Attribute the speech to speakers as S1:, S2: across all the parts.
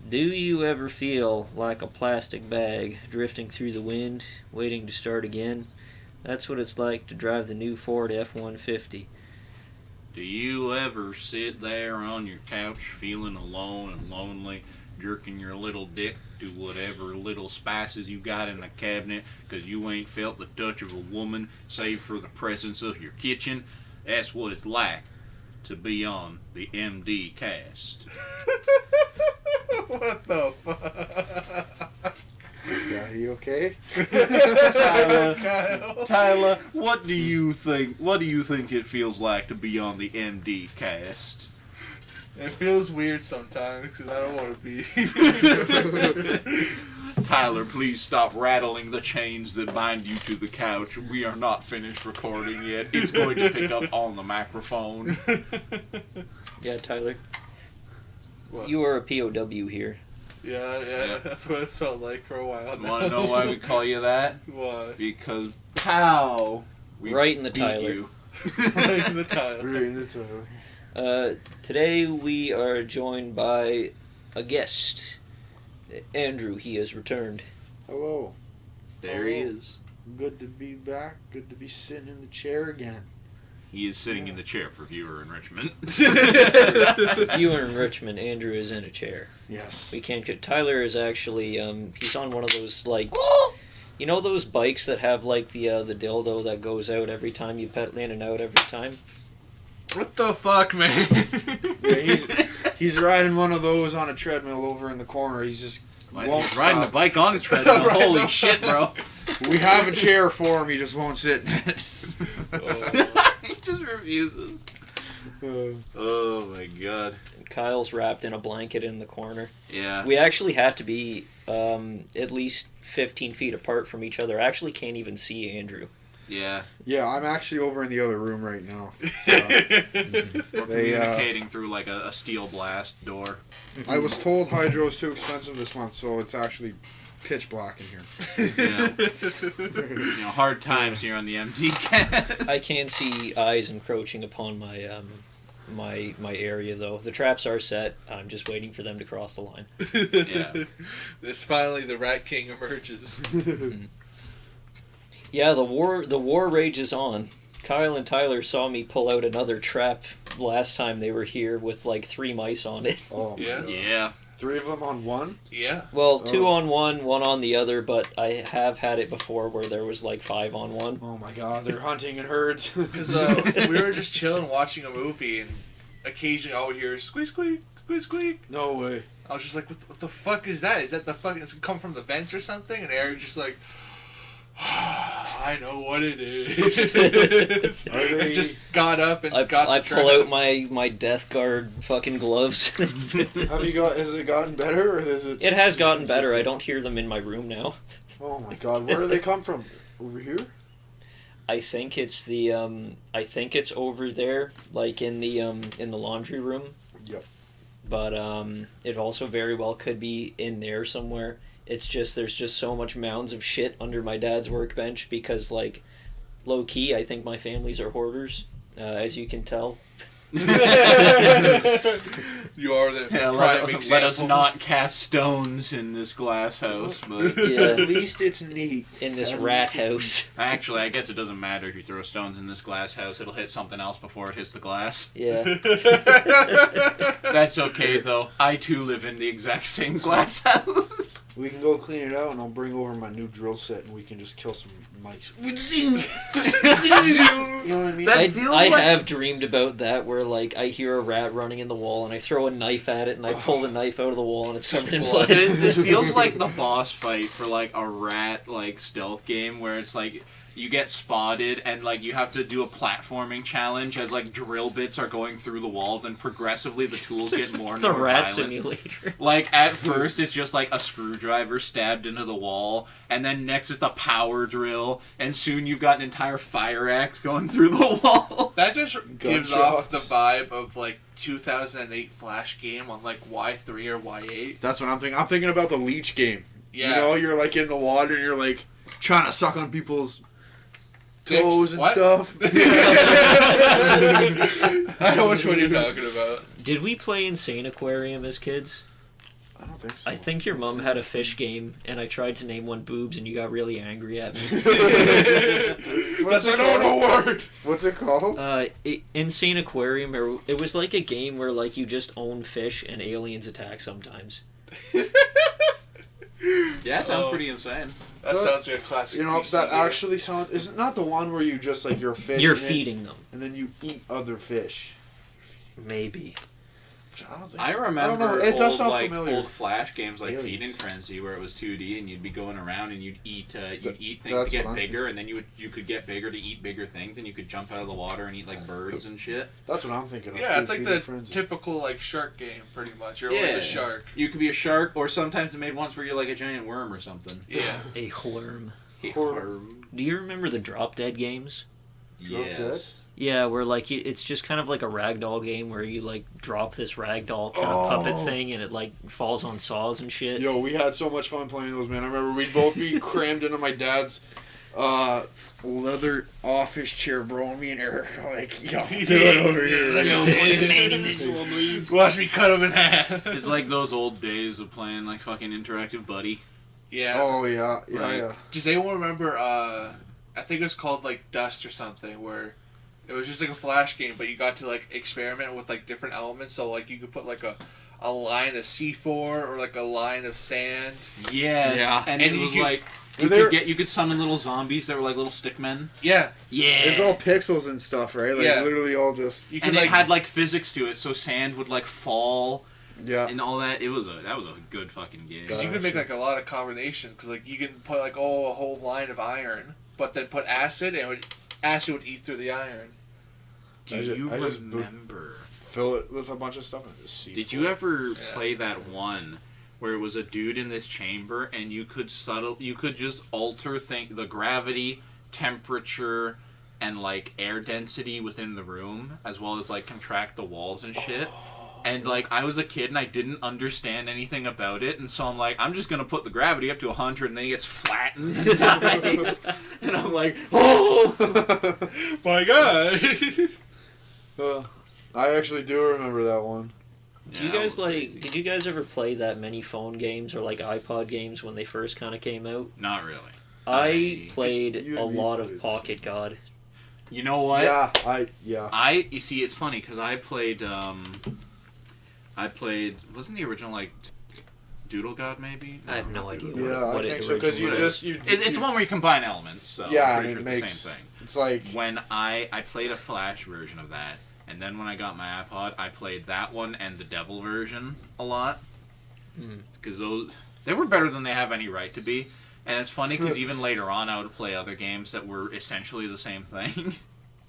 S1: Do you ever feel like a plastic bag drifting through the wind, waiting to start again? That's what it's like to drive the new Ford F-150.
S2: Do you ever sit there on your couch feeling alone and lonely, jerking your little dick to whatever little spices you got in the cabinet because you ain't felt the touch of a woman save for the presence of your kitchen? That's what it's like to be on the MD cast.
S3: What the fuck?
S4: Yeah, you okay?
S2: Tyler, what do you think? What do you think it feels like to be on the MD cast?
S3: It feels weird sometimes because I don't want to be.
S2: Tyler, please stop rattling the chains that bind you to the couch. We are not finished recording yet. It's going to pick up on the microphone.
S1: Yeah, Tyler.
S3: What?
S1: You are a POW here.
S3: Yeah, that's what it felt like for a while.
S2: Want to know why we call you that?
S3: Why?
S2: Because pow, we
S1: Right in the
S2: beat
S1: Tyler.
S2: you.
S3: Right in the title.
S4: Right in the toe.
S1: Today we are joined by a guest. Andrew, he has returned.
S4: Hello.
S2: There he is.
S4: Good to be back. Good to be sitting in the chair again.
S2: He is sitting in the chair for viewer enrichment.
S1: You are in Richmond. Andrew is in a chair.
S4: Yes.
S1: We can't get. Tyler is actually he's on one of those like, you know those bikes that have like the dildo that goes out every time you pedal in and out every time.
S3: What the fuck, man?
S4: Yeah, he's riding one of those on a treadmill over in the corner. He's just won't
S2: He's riding
S4: stop.
S2: the bike on a treadmill.
S3: Right,
S2: Holy
S3: no.
S2: shit, bro.
S4: We have a chair for him. He just won't sit in it.
S2: He just refuses. Oh my god.
S1: Kyle's wrapped in a blanket in the corner.
S2: Yeah.
S1: We actually have to be at least 15 feet apart from each other. I actually can't even see Andrew.
S2: Yeah.
S4: Yeah, I'm actually over in the other room right now. So,
S2: We're communicating through like a steel blast door.
S4: I was told hydro is too expensive this month, so it's actually pitch black in here.
S2: Yeah. Hard times here on the MD cast.
S1: I can see eyes encroaching upon my my area though. The traps are set. I'm just waiting for them to cross the line.
S2: Yeah.
S3: This finally the Rat King emerges.
S1: Yeah, the war rages on. Kyle and Tyler saw me pull out another trap last time they were here with like 3 mice on it.
S4: Oh,
S3: Yeah.
S4: my God.
S2: Yeah.
S4: 3 of them on one?
S3: Yeah.
S1: Well, 2 on one on the other, but I have had it before where there was like 5 on one.
S4: Oh my god, they're hunting in herds.
S3: Because we were just chilling watching a movie, and occasionally I would hear squeak, squeak, squeak, squeak.
S4: No way.
S3: I was just like, what the fuck is that? Is that the fucking... It's come from the vents or something? And Eric's just like... I know what it is. I just got up and got
S1: I
S3: the
S1: pull out
S3: traps.
S1: my Death Guard fucking gloves.
S4: Has it gotten better or is it?
S1: It has
S4: just
S1: gotten better. I
S4: consistent?
S1: don't hear them in my room now.
S4: Oh my god, where do they come from? Over here?
S1: I think it's the I think it's over there, like in the laundry room.
S4: Yep.
S1: But it also very well could be in there somewhere. It's just there's just so much mounds of shit under my dad's workbench because like low key I think my families are hoarders, as you can tell.
S3: You are the prime example.
S2: Let us not cast stones in this glass house, but
S4: At least it's neat.
S1: In this
S4: At
S1: rat
S4: least it's
S1: house.
S2: actually, I guess it doesn't matter if you throw stones in this glass house. It'll hit something else before it hits the glass.
S1: Yeah.
S2: That's okay, though. I, too, live in the exact same glass house.
S4: We can go clean it out and I'll bring over my new drill set and we can just kill some mice. You know what I mean?
S1: I have dreamed about that where like I hear a rat running in the wall and I throw a knife at it and I pull the knife out of the wall and it's covered in blood.
S2: This feels like the boss fight for like a rat like stealth game where it's like you get spotted and like you have to do a platforming challenge as like drill bits are going through the walls and progressively the tools get more and
S1: The
S2: more
S1: rat
S2: violent.
S1: simulator.
S2: Like at first it's just like a screwdriver stabbed into the wall, and then next is the power drill, and soon you've got an entire fire axe going through the wall.
S3: That just gives off
S4: Gunshots.
S3: the vibe of like 2008 Flash game on like Y3 or Y8.
S4: That's what I'm thinking. I'm thinking about the leech game.
S3: Yeah.
S4: You know, you're like in the water and you're like trying to suck on people's toes and
S3: What?
S4: stuff.
S3: I know which one you're talking about.
S1: Did we play Insane Aquarium as kids?
S4: I don't think so.
S1: I think your mom had a fish game, and I tried to name one boobs, and you got really angry at me.
S3: That's an word.
S4: What's it called?
S1: Insane Aquarium. It was like a game where like you just own fish and aliens attack sometimes.
S2: Yeah, that sounds pretty insane.
S3: That sounds like a classic.
S4: You know,
S3: PC
S4: that
S3: game.
S4: actually sounds... Is it not the one where you just, like, you're fish...
S1: You're
S4: in it,
S1: feeding them.
S4: and then you eat other fish?
S1: Maybe.
S4: I don't think
S2: I
S4: so.
S2: remember
S4: I don't know. It does sound
S2: like
S4: familiar.
S2: old Flash games like
S4: Aliens.
S2: Feeding Frenzy, where it was 2D and you'd be going around and you'd eat things to
S4: that's
S2: get
S4: what I'm
S2: bigger, and then you could get bigger to eat bigger things, and you could jump out of the water and eat like birds and shit.
S4: That's what I'm thinking of.
S3: Yeah, it's like the
S4: Frenzy.
S3: typical like shark game, pretty much. You're always a shark.
S2: You could be a shark, or sometimes they made ones where you're like a giant worm or something.
S3: Yeah.
S1: A worm.
S4: Worm.
S1: Do you remember the Drop Dead games?
S2: Yes.
S1: Yeah, where like it's just kind of like a ragdoll game where you like drop this ragdoll kind of puppet thing and it like falls on saws and shit.
S4: Yo, we had so much fun playing those, man. I remember we'd both be crammed into my dad's leather office chair, bro, and me and Eric are like, yo, do it over here.
S3: Watch me cut him in half.
S2: It's like those old days of playing like fucking Interactive Buddy.
S3: Yeah.
S4: Oh, yeah. Yeah,
S2: Right.
S4: yeah.
S3: Does anyone remember, I think it was called, like, Dust or something, where it was just, like, a Flash game, but you got to, like, experiment with, like, different elements, so, like, you could put, like, a line of C4 or, like, a line of sand.
S2: Yes.
S4: Yeah.
S2: And
S3: And
S2: it
S3: you
S2: was
S3: could-
S2: like you could summon little zombies that were like little stick men.
S3: Yeah.
S2: Yeah.
S4: It's all pixels and stuff, right? Like,
S3: Yeah.
S4: literally all just...
S3: You could,
S2: And it
S3: like,
S2: had like physics to it, so sand would like fall
S4: Yeah.
S2: and all that. that was a good fucking game.
S3: because you could make, like, a lot of combinations, because, like, you can put, like, a whole line of iron, but then put acid, and acid would eat through the iron.
S2: Do
S4: I ju-
S2: you
S4: I just
S2: remember?
S4: Fill it with a bunch of stuff and just see.
S2: Did you ever play that one where it was a dude in this chamber and you could just alter the gravity, temperature, and like air density within the room, as well as like contract the walls and shit? And like I was a kid and I didn't understand anything about it, and so I'm like, I'm just gonna put the gravity up to 100 and then it gets flattened and dies. And I'm like, oh
S3: My God!
S4: I actually do remember that one.
S1: Did you guys ever play that many phone games or like iPod games when they first kind of came out?
S2: Not really.
S1: I played
S4: You
S1: a
S4: and me
S1: lot
S4: played
S1: of Pocket God.
S2: You know what?
S4: Yeah.
S2: You see, it's funny because I played, wasn't the original like Doodle God maybe?
S1: I have no idea.
S4: Yeah, I think so, because you
S2: originally
S4: just...
S2: It's the one where you combine elements, so
S4: Yeah,
S2: I'm pretty
S4: and
S2: sure
S4: it
S2: it's
S4: makes...
S2: the same thing.
S4: It's like...
S2: When I played a Flash version of that, and then when I got my iPod, I played that one and the Devil version a lot. Because they were better than they have any right to be. And it's funny because even later on I would play other games that were essentially the same thing.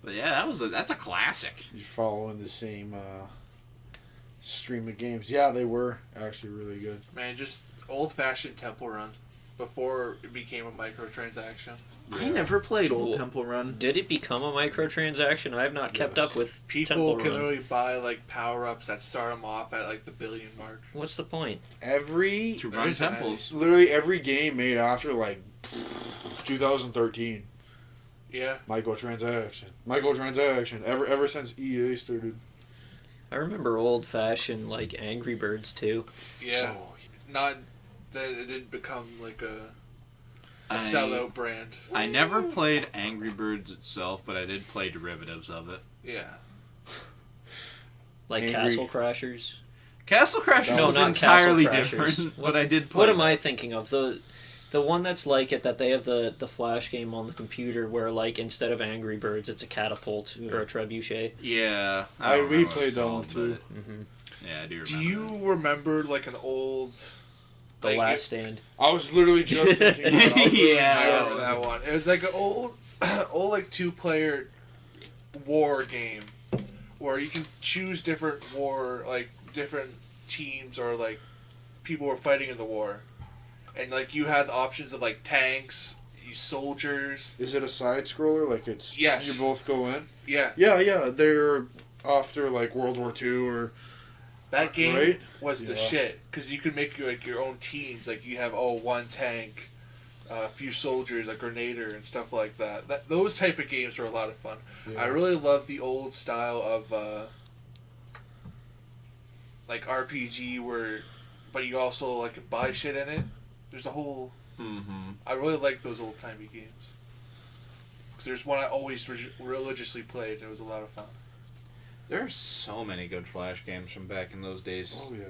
S2: But yeah, that's a classic.
S4: You're following the same stream of games. Yeah, they were actually really good.
S3: Man, just old-fashioned Temple Run before it became a microtransaction.
S2: I never played Old
S1: Well,
S2: Temple Run.
S1: Did it become a microtransaction? I have not kept up with
S3: People
S1: Temple
S3: can
S1: Run.
S3: literally buy, like, power-ups that start them off at, like, the billion mark.
S1: What's the point?
S2: To run
S3: is a-
S2: temples.
S4: Literally every game made after, like, 2013.
S3: Yeah.
S4: Microtransaction. Ever since EA started.
S1: I remember old-fashioned like Angry Birds too.
S3: Yeah.
S4: Oh,
S3: Not that it didn't become, like, a
S2: I-
S3: sellout brand.
S2: I never played Angry Birds itself, but I did play derivatives of it.
S3: Yeah.
S1: Like
S4: Angry-
S1: Castle Crashers.
S2: Castle Crashers
S4: No,
S2: is
S1: not
S2: entirely
S1: Castle Crashers.
S2: different, but I did play.
S1: What am I thinking of? The one that's like it, that they have the Flash game on the computer where like instead of Angry Birds it's a catapult or a trebuchet.
S2: Yeah.
S4: I
S2: don't remember what
S4: replayed
S2: it's
S4: that one
S2: called,
S4: too.
S2: but- Yeah, I do remember.
S3: Do you remember, like, an old...
S1: The
S3: like,
S1: Last Stand.
S4: I was literally just thinking that. I was literally
S2: Yeah.
S3: I
S4: just-
S3: remember that one. It was like an old, like, two-player war game where you can choose different different teams or, like, people were fighting in the war. And, like, you had the options of, like, tanks, soldiers.
S4: Is it a side scroller? Like it's...
S3: Yes.
S4: You both go in?
S3: Yeah.
S4: Yeah. They're after, like, World War II or...
S3: That game
S4: Right?
S3: was the
S4: Yeah.
S3: shit. Because you could make, your own teams. Like, you have, one tank, a few soldiers, a grenader, and stuff like that. Those type of games were a lot of fun.
S4: Yeah.
S3: I really love the old style of, like, RPG but you also like can buy shit in it. There's a whole.
S2: Mm-hmm.
S3: I really like those old timey games. Because there's one I always religiously played, and it was a lot of fun.
S2: There are so many good Flash games from back in those days.
S4: Oh yeah.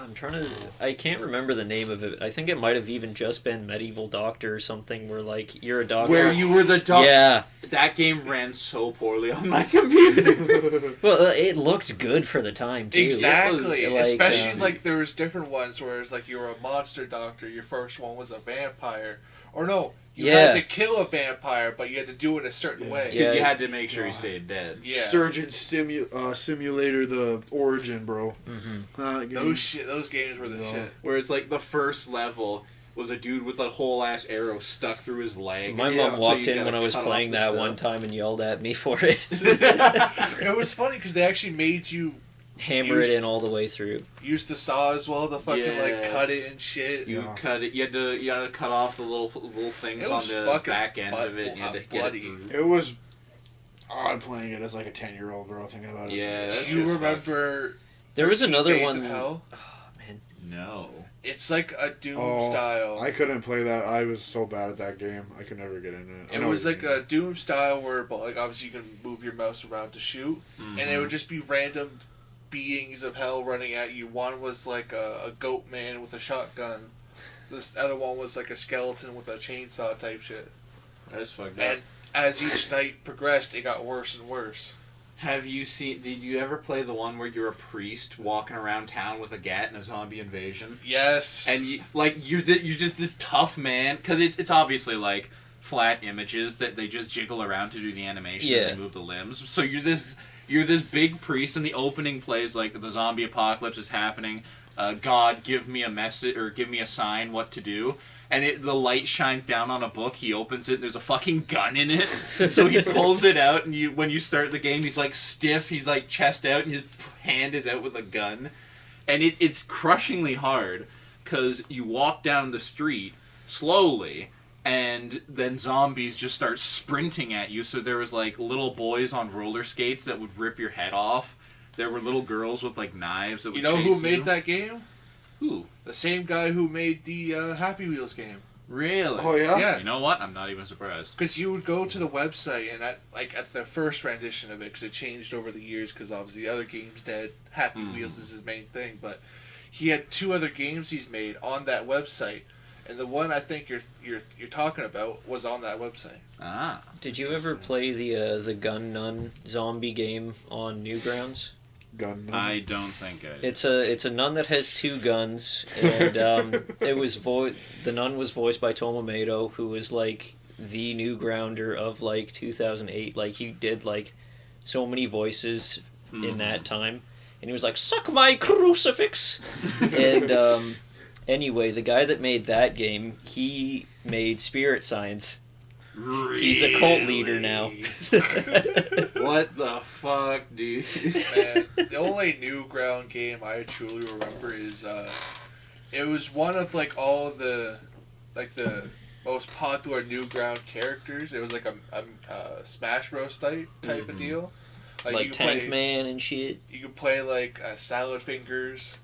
S1: I'm trying to. I can't remember the name of it. I think it might have even just been Medieval Doctor or something, where like you're a doctor.
S2: Where you were the doctor.
S1: Yeah.
S2: That game ran so poorly on my computer.
S1: Well, it looked good for the time too.
S3: Exactly.
S1: It was,
S3: Especially like there was different ones where it's like you were a monster doctor. Your first one was a vampire, or no, you had to kill a vampire, but you had to do it a certain way.
S2: Because you had to make sure he stayed dead.
S3: Yeah.
S4: Surgeon Simulator, the origin, bro.
S1: Mm-hmm.
S3: Those games were the shit.
S2: Where it's like the first level was a dude with a whole ass arrow stuck through his leg.
S1: My mom walked in when I was playing that one time and yelled at me for it.
S3: It was funny because they actually made you
S1: hammer it in all the way through.
S3: Use the saw as well to fucking like cut it and shit.
S2: You cut it. You had to cut off the little things on the back end of it. And you had to get it through.
S4: It was odd playing it as like a 10-year-old girl thinking about it.
S2: Yeah.
S3: Do you remember?
S1: There was another
S3: Days
S1: one.
S3: of Hell?
S1: Oh man.
S2: No.
S3: It's like a Doom style.
S4: I couldn't play that. I was so bad at that game. I could never get into it.
S3: It was like a Doom style where, but like obviously you can move your mouse around to shoot, and it would just be random beings of hell running at you. One was like a goat man with a shotgun. This other one was like a skeleton with a chainsaw type shit.
S2: That's fucked up.
S3: And as each night progressed, it got worse and worse.
S2: Did you ever play the one where you're a priest walking around town with a gat in a zombie invasion?
S3: Yes.
S2: And you're just this tough man, because it's obviously like flat images that they just jiggle around to do the animation and they move the limbs. So you're this big priest, and the opening plays like the zombie apocalypse is happening. God, give me a message or give me a sign what to do. And the light shines down on a book. He opens it. And there's a fucking gun in it. So he pulls it out, and when you start the game, he's like stiff. He's like chest out, and his hand is out with a gun. And it's crushingly hard because you walk down the street slowly, and then zombies just start sprinting at you. So there was like little boys on roller skates that would rip your head off. There were little girls with like knives that would chase you.
S3: You know who made that game?
S2: Who?
S3: The same guy who made the Happy Wheels game.
S2: Really?
S4: Oh yeah.
S3: Yeah.
S2: You know what? I'm not even surprised.
S3: Because you would go to the website and at the first rendition of it, because it changed over the years, because obviously the other games dead. Happy Wheels is his main thing, but he had 2 other games he's made on that website, and the one I think you're talking about was on that website.
S2: Ah.
S1: Did you ever play the Gun Nun zombie game on Newgrounds?
S4: Gun.
S2: I don't think I did.
S1: It's a nun that has 2 guns, and it was the nun was voiced by Tomomato, who was like the Newgrounder of like 2008. Like he did like so many voices in that time, and he was like, "Suck my crucifix," and anyway, the guy that made that game, he made Spirit Science.
S2: Really?
S1: He's a cult leader now.
S2: What the fuck, dude?
S3: Man, the only Newground game I truly remember is it was one of like all the most popular Newground characters. It was like a Smash Bros type of deal.
S1: Like
S3: you
S1: Tank
S3: play,
S1: Man and shit.
S3: You could play like Salad Fingers,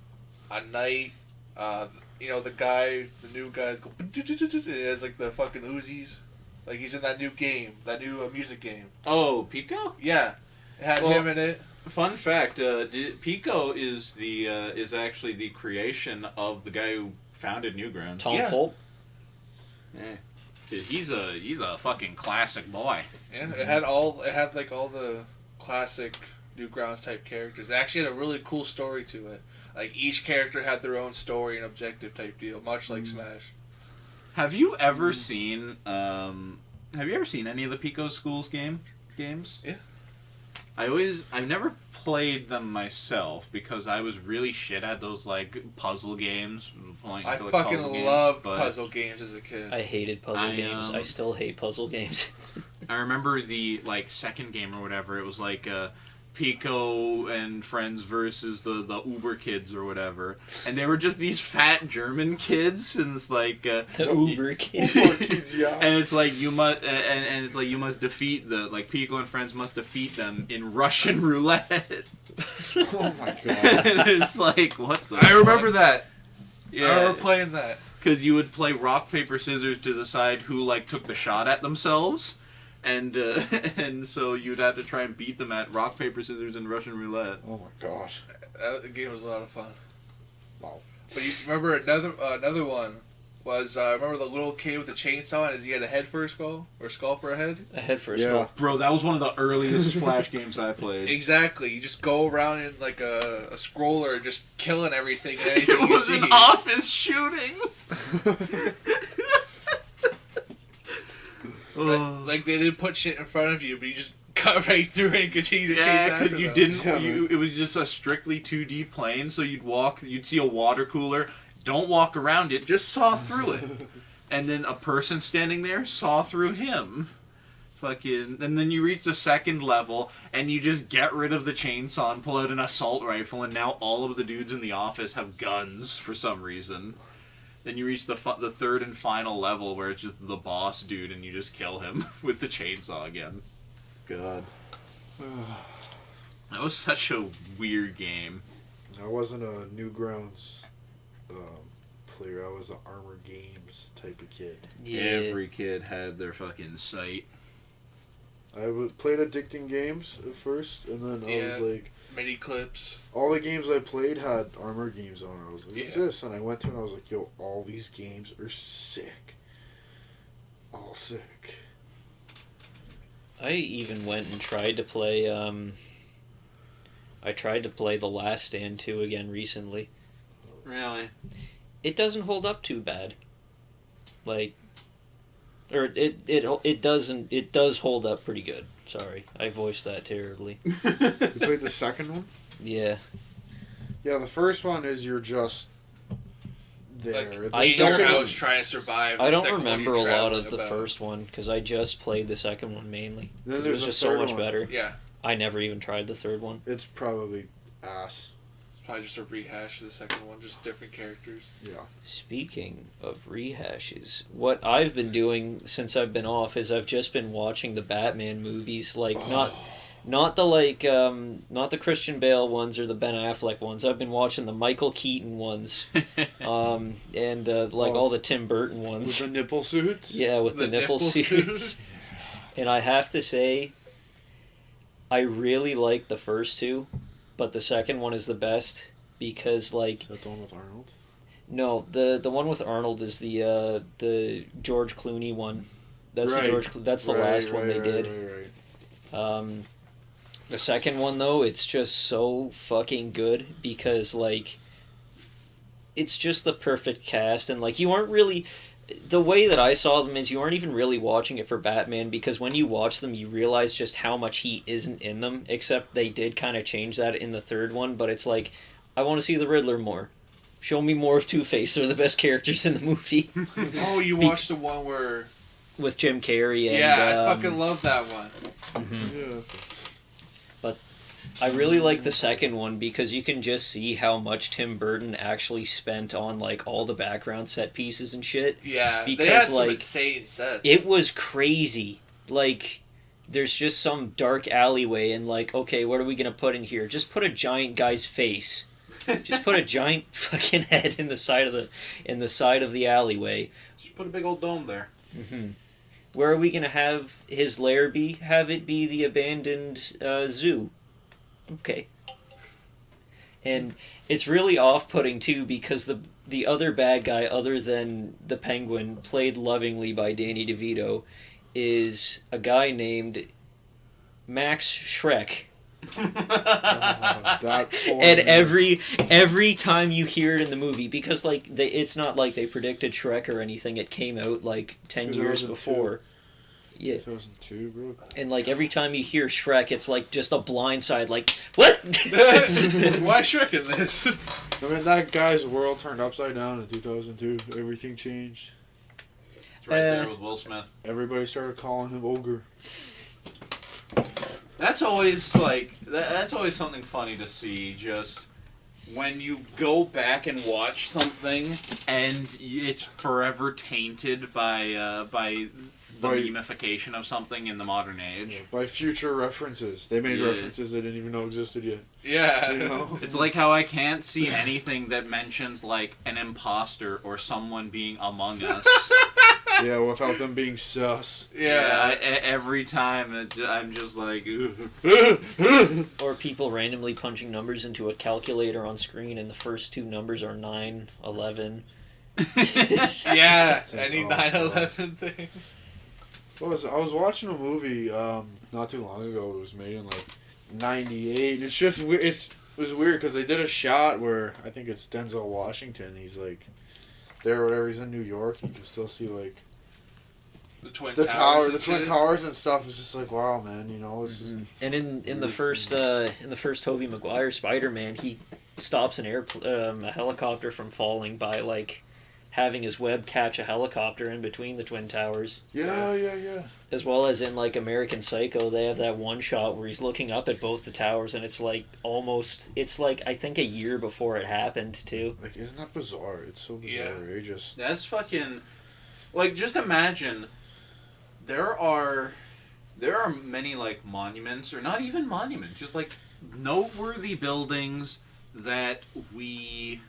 S3: a Knight. The guy, the new guys go. It has like the fucking Uzis. Like he's in that new game, that new music game.
S2: Oh, Pico?
S3: Yeah, it had him in it.
S2: Fun fact: Pico is actually the creation of the guy who founded Newgrounds.
S1: Tom Folk.
S2: Yeah, he's a fucking classic boy.
S3: Yeah, it had all the classic Newgrounds type characters. It actually had a really cool story to it. Like each character had their own story and objective type deal, much like Smash.
S2: Have you ever seen any of the Pico Schools games?
S3: Yeah.
S2: I've never played them myself because I was really shit at those like puzzle games.
S3: I fucking loved puzzle games as a kid.
S1: I hated puzzle games. I still hate puzzle games.
S2: I remember the like second game or whatever. It was like Pico and friends versus the Uber kids or whatever, and they were just these fat German kids, and it's like
S1: The Uber kid.
S4: Kids, yeah.
S2: and it's like you must and it's like you must defeat the like Pico and friends must defeat them in Russian roulette.
S4: Oh my god.
S2: And it's like what the
S3: I remember that. I
S2: yeah,
S3: remember playing that.
S2: because you would play rock paper scissors to decide who like took the shot at themselves. And and so you'd have to try and beat them at rock paper scissors and Russian roulette.
S4: Oh my gosh.
S3: That game was a lot of fun.
S4: Wow.
S3: But you remember another one was remember the little kid with the chainsaw and he had a head for a skull or skull for a head.
S1: A head first.
S4: Yeah.
S1: Goal.
S2: Bro, that was one of the earliest Flash games I played.
S3: Exactly. You just go around in like a scroller, just killing everything and anything
S2: It
S3: you
S2: was
S3: see.
S2: an office shooting.
S3: Like they didn't put shit in front of you, but you just cut right through it and continue to chase
S2: Yeah,
S3: after
S2: because you
S3: them.
S2: didn't.
S4: Yeah,
S2: You, it was just a strictly 2D plane, so you'd see a water cooler. Don't walk around it, just saw through it, and then a person standing there saw through him. Fucking, and then you reach the second level, and you just get rid of the chainsaw and pull out an assault rifle, and now all of the dudes in the office have guns for some reason. Then you reach the third and final level where it's just the boss dude, and you just kill him with the chainsaw again.
S4: God.
S2: That was such a weird game.
S4: I wasn't a Newgrounds player. I was an Armor Games type of kid.
S1: Yeah.
S2: Every kid had their fucking sight.
S4: I played addicting games at first, and then I was
S3: Yeah.
S4: like,
S3: Mini clips.
S4: all the games I played had Armor Games on it. I was like, what's
S3: Yeah.
S4: this? And I went to it and I was like, yo, all these games are sick. All sick.
S1: I even went and tried to play. I tried to play The Last Stand 2 again recently.
S2: Really?
S1: It doesn't hold up too bad. Like, or it doesn't. It does hold up pretty good. Sorry, I voiced that terribly.
S4: You played the second one?
S1: Yeah.
S4: Yeah, the first one is you're just there.
S3: Like,
S4: The
S1: I
S3: your
S1: don't-
S4: second
S3: house
S4: one-
S3: trying to survive.
S1: I
S3: The
S1: don't
S3: second one
S1: remember a
S3: you're
S1: lot
S3: traveling
S1: of the
S3: about.
S1: first one because I just played the second one mainly.
S4: Then
S1: It
S4: there's
S1: was
S4: a
S1: just so
S4: third
S1: much
S4: one.
S1: better.
S3: Yeah,
S1: I never even tried the third one.
S4: It's probably ass.
S3: it's probably just a rehash of the second one, just different characters.
S4: Yeah.
S1: Speaking of rehashes, what I've been doing since I've been off is I've just been watching the Batman movies, like not the not the Christian Bale ones or the Ben Affleck ones. I've been watching the Michael Keaton ones, and all the Tim Burton
S4: With
S1: ones.
S4: the nipple suits?
S1: Yeah, with the nipple suits. And I have to say, I really like the first two, but the second one is the best because like
S4: Is that the one with Arnold?
S1: no, the one with Arnold is the George Clooney one. That's
S4: Right.
S1: that's the last one they did.
S4: Right.
S1: The second one though, it's just so fucking good because like it's just the perfect cast and like you aren't really the way that I saw them is you aren't even really watching it for Batman because when you watch them you realize just how much he isn't in them, except they did kind of change that in the third one, but it's like I want to see the Riddler more. Show me more of Two-Face. They're the best characters in the movie.
S3: Oh, you watched the one where?
S1: With Jim Carrey and
S3: Yeah, I fucking love that one.
S4: Yeah.
S1: I really like the second one because you can just see how much Tim Burton actually spent on like all the background set pieces and shit.
S3: Yeah, they
S1: Because,
S3: had some
S1: like,
S3: insane sets.
S1: It was crazy. Like there's just some dark alleyway and like, okay, what are we gonna put in here? Just put a giant guy's face. Just put a giant fucking head in the side of the alleyway.
S2: Just put a big old dome there.
S1: Mm-hmm. Where are we gonna have his lair be? Have it be the abandoned zoo. Okay. And it's really off-putting too because the other bad guy other than the Penguin, played lovingly by Danny DeVito, is a guy named Max Schreck.
S4: That poor
S1: And
S4: man.
S1: every time you hear it in the movie, because like it's not like they predicted Shrek or anything, it came out like 10 years
S4: 2002.
S1: before. Yeah.
S4: 2002, bro.
S1: And like every time you hear Shrek, it's like just a blindside. Like what?
S3: Why Shrek in this?
S4: I mean, that guy's world turned upside down in 2002. Everything changed.
S2: It's right there with Will Smith.
S4: Everybody started calling him Ogre.
S2: That's always like that's always something funny to see. Just when you go back and watch something and it's forever tainted by the memification of something in the modern age.
S4: Yeah, by future references. They made references they didn't even know existed yet.
S3: Yeah.
S4: You know?
S2: It's like how I can't see anything that mentions like an imposter or someone being among us.
S4: Yeah, without them being sus.
S3: Yeah.
S2: Every time I'm just like,
S1: Or people randomly punching numbers into a calculator on screen, and the first two numbers are 9, 11.
S3: Yeah,
S4: It's like,
S3: any
S4: oh,
S3: 9/11 thing.
S4: I was watching a movie not too long ago. It was made in like '98. It's just it was weird because they did a shot where I think it's Denzel Washington. He's like there or whatever. He's in New York. You can still see like
S3: The Twin
S4: the
S3: Towers.
S4: the Twin Towers and stuff. It's just like wow, man. You know, it's just,
S1: And in the first Tobey Maguire Spider-Man, he stops a helicopter from falling by like having his web catch a helicopter in between the Twin Towers.
S4: yeah.
S1: As well as in like American Psycho, they have that one shot where he's looking up at both the towers, and it's like I think a year before it happened too.
S4: Like, isn't that bizarre? It's so bizarre.
S3: Yeah.
S4: It just
S2: that's fucking like just imagine there are many like monuments or not even monuments, just like noteworthy buildings that we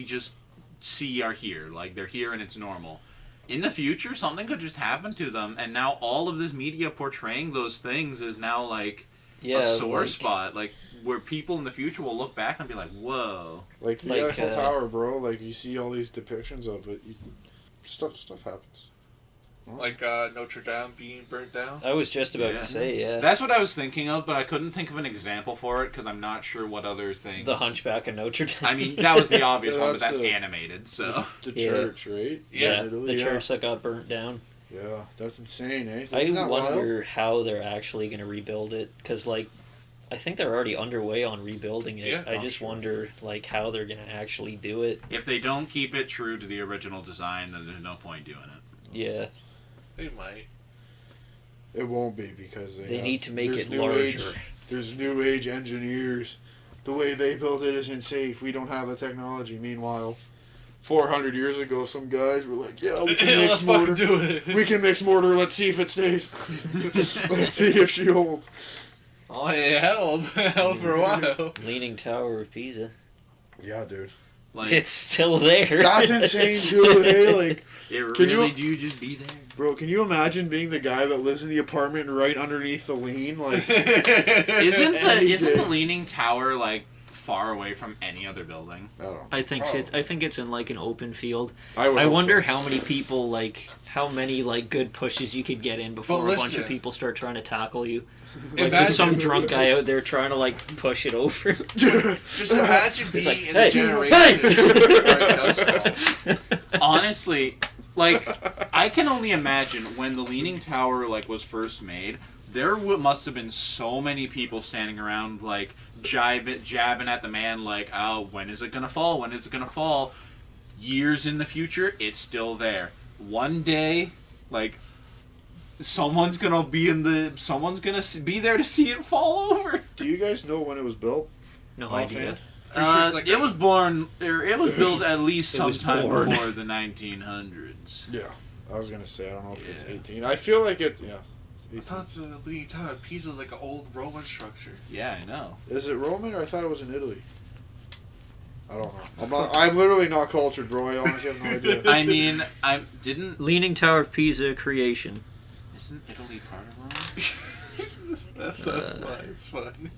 S2: just see are here, like they're here and it's normal. In the future, something could just happen to them, and now all of this media portraying those things is now like a sore spot, like where people in the future will look back and be like, "Whoa!"
S4: like the Eiffel Tower, bro. Like you see all these depictions of it. Stuff happens.
S3: Like Notre Dame being burnt down.
S1: I was just about to say, yeah.
S2: That's what I was thinking of, but I couldn't think of an example for it because I'm not sure what other things.
S1: The Hunchback of Notre Dame.
S2: I mean, that was the obvious
S4: Yeah,
S2: one, but
S4: that's
S2: that's animated, so.
S4: The church, right?
S3: Yeah,
S1: the church that got burnt down.
S4: Yeah, that's insane, eh?
S1: I
S4: Isn't that
S1: wonder
S4: wild?
S1: how they're actually going to rebuild it, because like I think they're already underway on rebuilding it.
S3: Yeah,
S1: I just wonder like how they're going to actually do it.
S2: If they don't keep it true to the original design, then there's no point doing it.
S1: Yeah.
S3: They might.
S4: It won't be because
S1: They need to make
S4: there's
S1: it
S4: new
S1: larger.
S4: age- there's new age engineers. The way they built it isn't safe. We don't have the technology. Meanwhile, 400 years ago, some guys were like, "Yeah, we can mix
S3: Let's
S4: mortar.
S3: fucking do it.
S4: We can mix mortar. Let's see if it stays. Let's see if she holds."
S3: Oh, it held for a while.
S1: Leaning Tower of Pisa.
S4: Yeah, dude.
S2: Like,
S1: It's still there.
S4: That's insane too. Hey, like,
S2: it
S4: Can
S2: really
S4: you-
S2: do just be there.
S4: bro, can you imagine being the guy that lives in the apartment right underneath the lean? Like,
S2: Isn't
S4: Any
S2: the
S4: day.
S2: Leaning Tower like far away from any other building?
S4: I don't know.
S1: I think it's in like an open field.
S4: would
S1: I
S4: hope
S1: wonder
S4: so.
S1: how many good pushes you could get in before
S3: But
S1: a bunch
S3: listen.
S1: of people start trying to tackle you. Like
S3: Imagine-
S1: just some drunk guy out there trying to push it over.
S3: Just imagine being
S1: like,
S3: in
S1: "Hey,
S3: the generation where it does fall.
S2: Honestly, like I can only imagine when the Leaning Tower was first made. There must have been so many people standing around jabbing at the man oh, when is it gonna fall? When is it gonna fall? Years in the future, it's still there. One day, someone's gonna be there to see it fall over.
S4: Do you guys know when it was built?
S1: No
S4: Offhand?
S1: idea.
S2: It was built at least
S1: It was
S2: sometime
S1: born.
S2: before the 1900s.
S4: Yeah. I was gonna say I don't know if it's
S2: Yeah.
S4: 18. I feel like it's
S3: I
S4: 18.
S3: thought the Leaning Tower of Pisa was like an old Roman structure.
S2: Yeah, I know.
S4: Is it Roman or I thought it was in Italy? I don't know. I'm literally not cultured, bro. I honestly have no idea.
S2: I mean,
S1: Leaning Tower of Pisa creation.
S2: Isn't Italy part of Rome?
S3: That's fine. It's funny.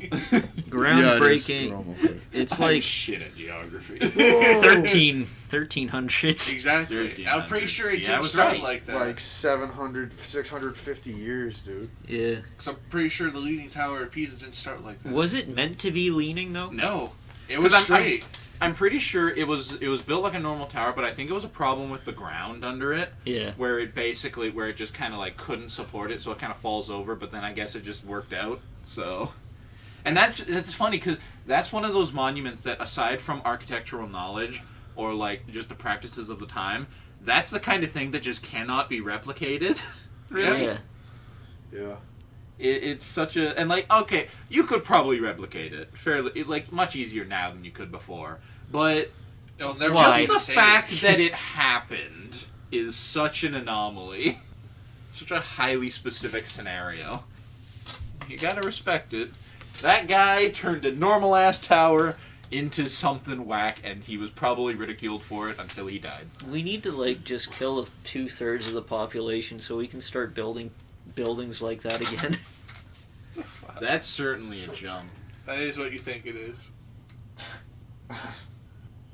S1: Groundbreaking.
S4: Okay.
S1: It's
S2: I'm
S1: like
S2: shit at geography.
S1: 1300s.
S3: Exactly. I'm pretty sure it
S2: Yeah, I
S3: didn't
S2: was
S3: start
S2: right.
S3: like that.
S4: Like 650 years, dude.
S1: Yeah.
S3: Because I'm pretty sure the Leaning Tower of Pisa didn't start like that.
S1: Was it meant to be leaning though?
S2: No,
S3: It was
S2: 'Cause
S3: straight.
S2: I'm pretty sure it was built like a normal tower, but I think it was a problem with the ground under it,
S1: Yeah.
S2: where it just kind of couldn't support it, so it kind of falls over. But then I guess it just worked out. So, and that's funny because that's one of those monuments that, aside from architectural knowledge or just the practices of the time, that's the kind of thing that just cannot be replicated. Really.
S1: Yeah.
S4: Yeah.
S2: It's such a... And, like, okay, you could probably replicate it fairly, like, much easier now than you could before. But
S3: It'll never
S1: Why?
S3: be the
S2: just the
S3: same.
S2: fact that it happened is such an anomaly. Such a highly specific scenario. You gotta respect it. That guy turned a normal-ass tower into something whack, and he was probably ridiculed for it until he died.
S1: We need to like just kill 2/3 of the population so we can start building buildings like that again.
S2: That's certainly a jump.
S3: That is what you think it is.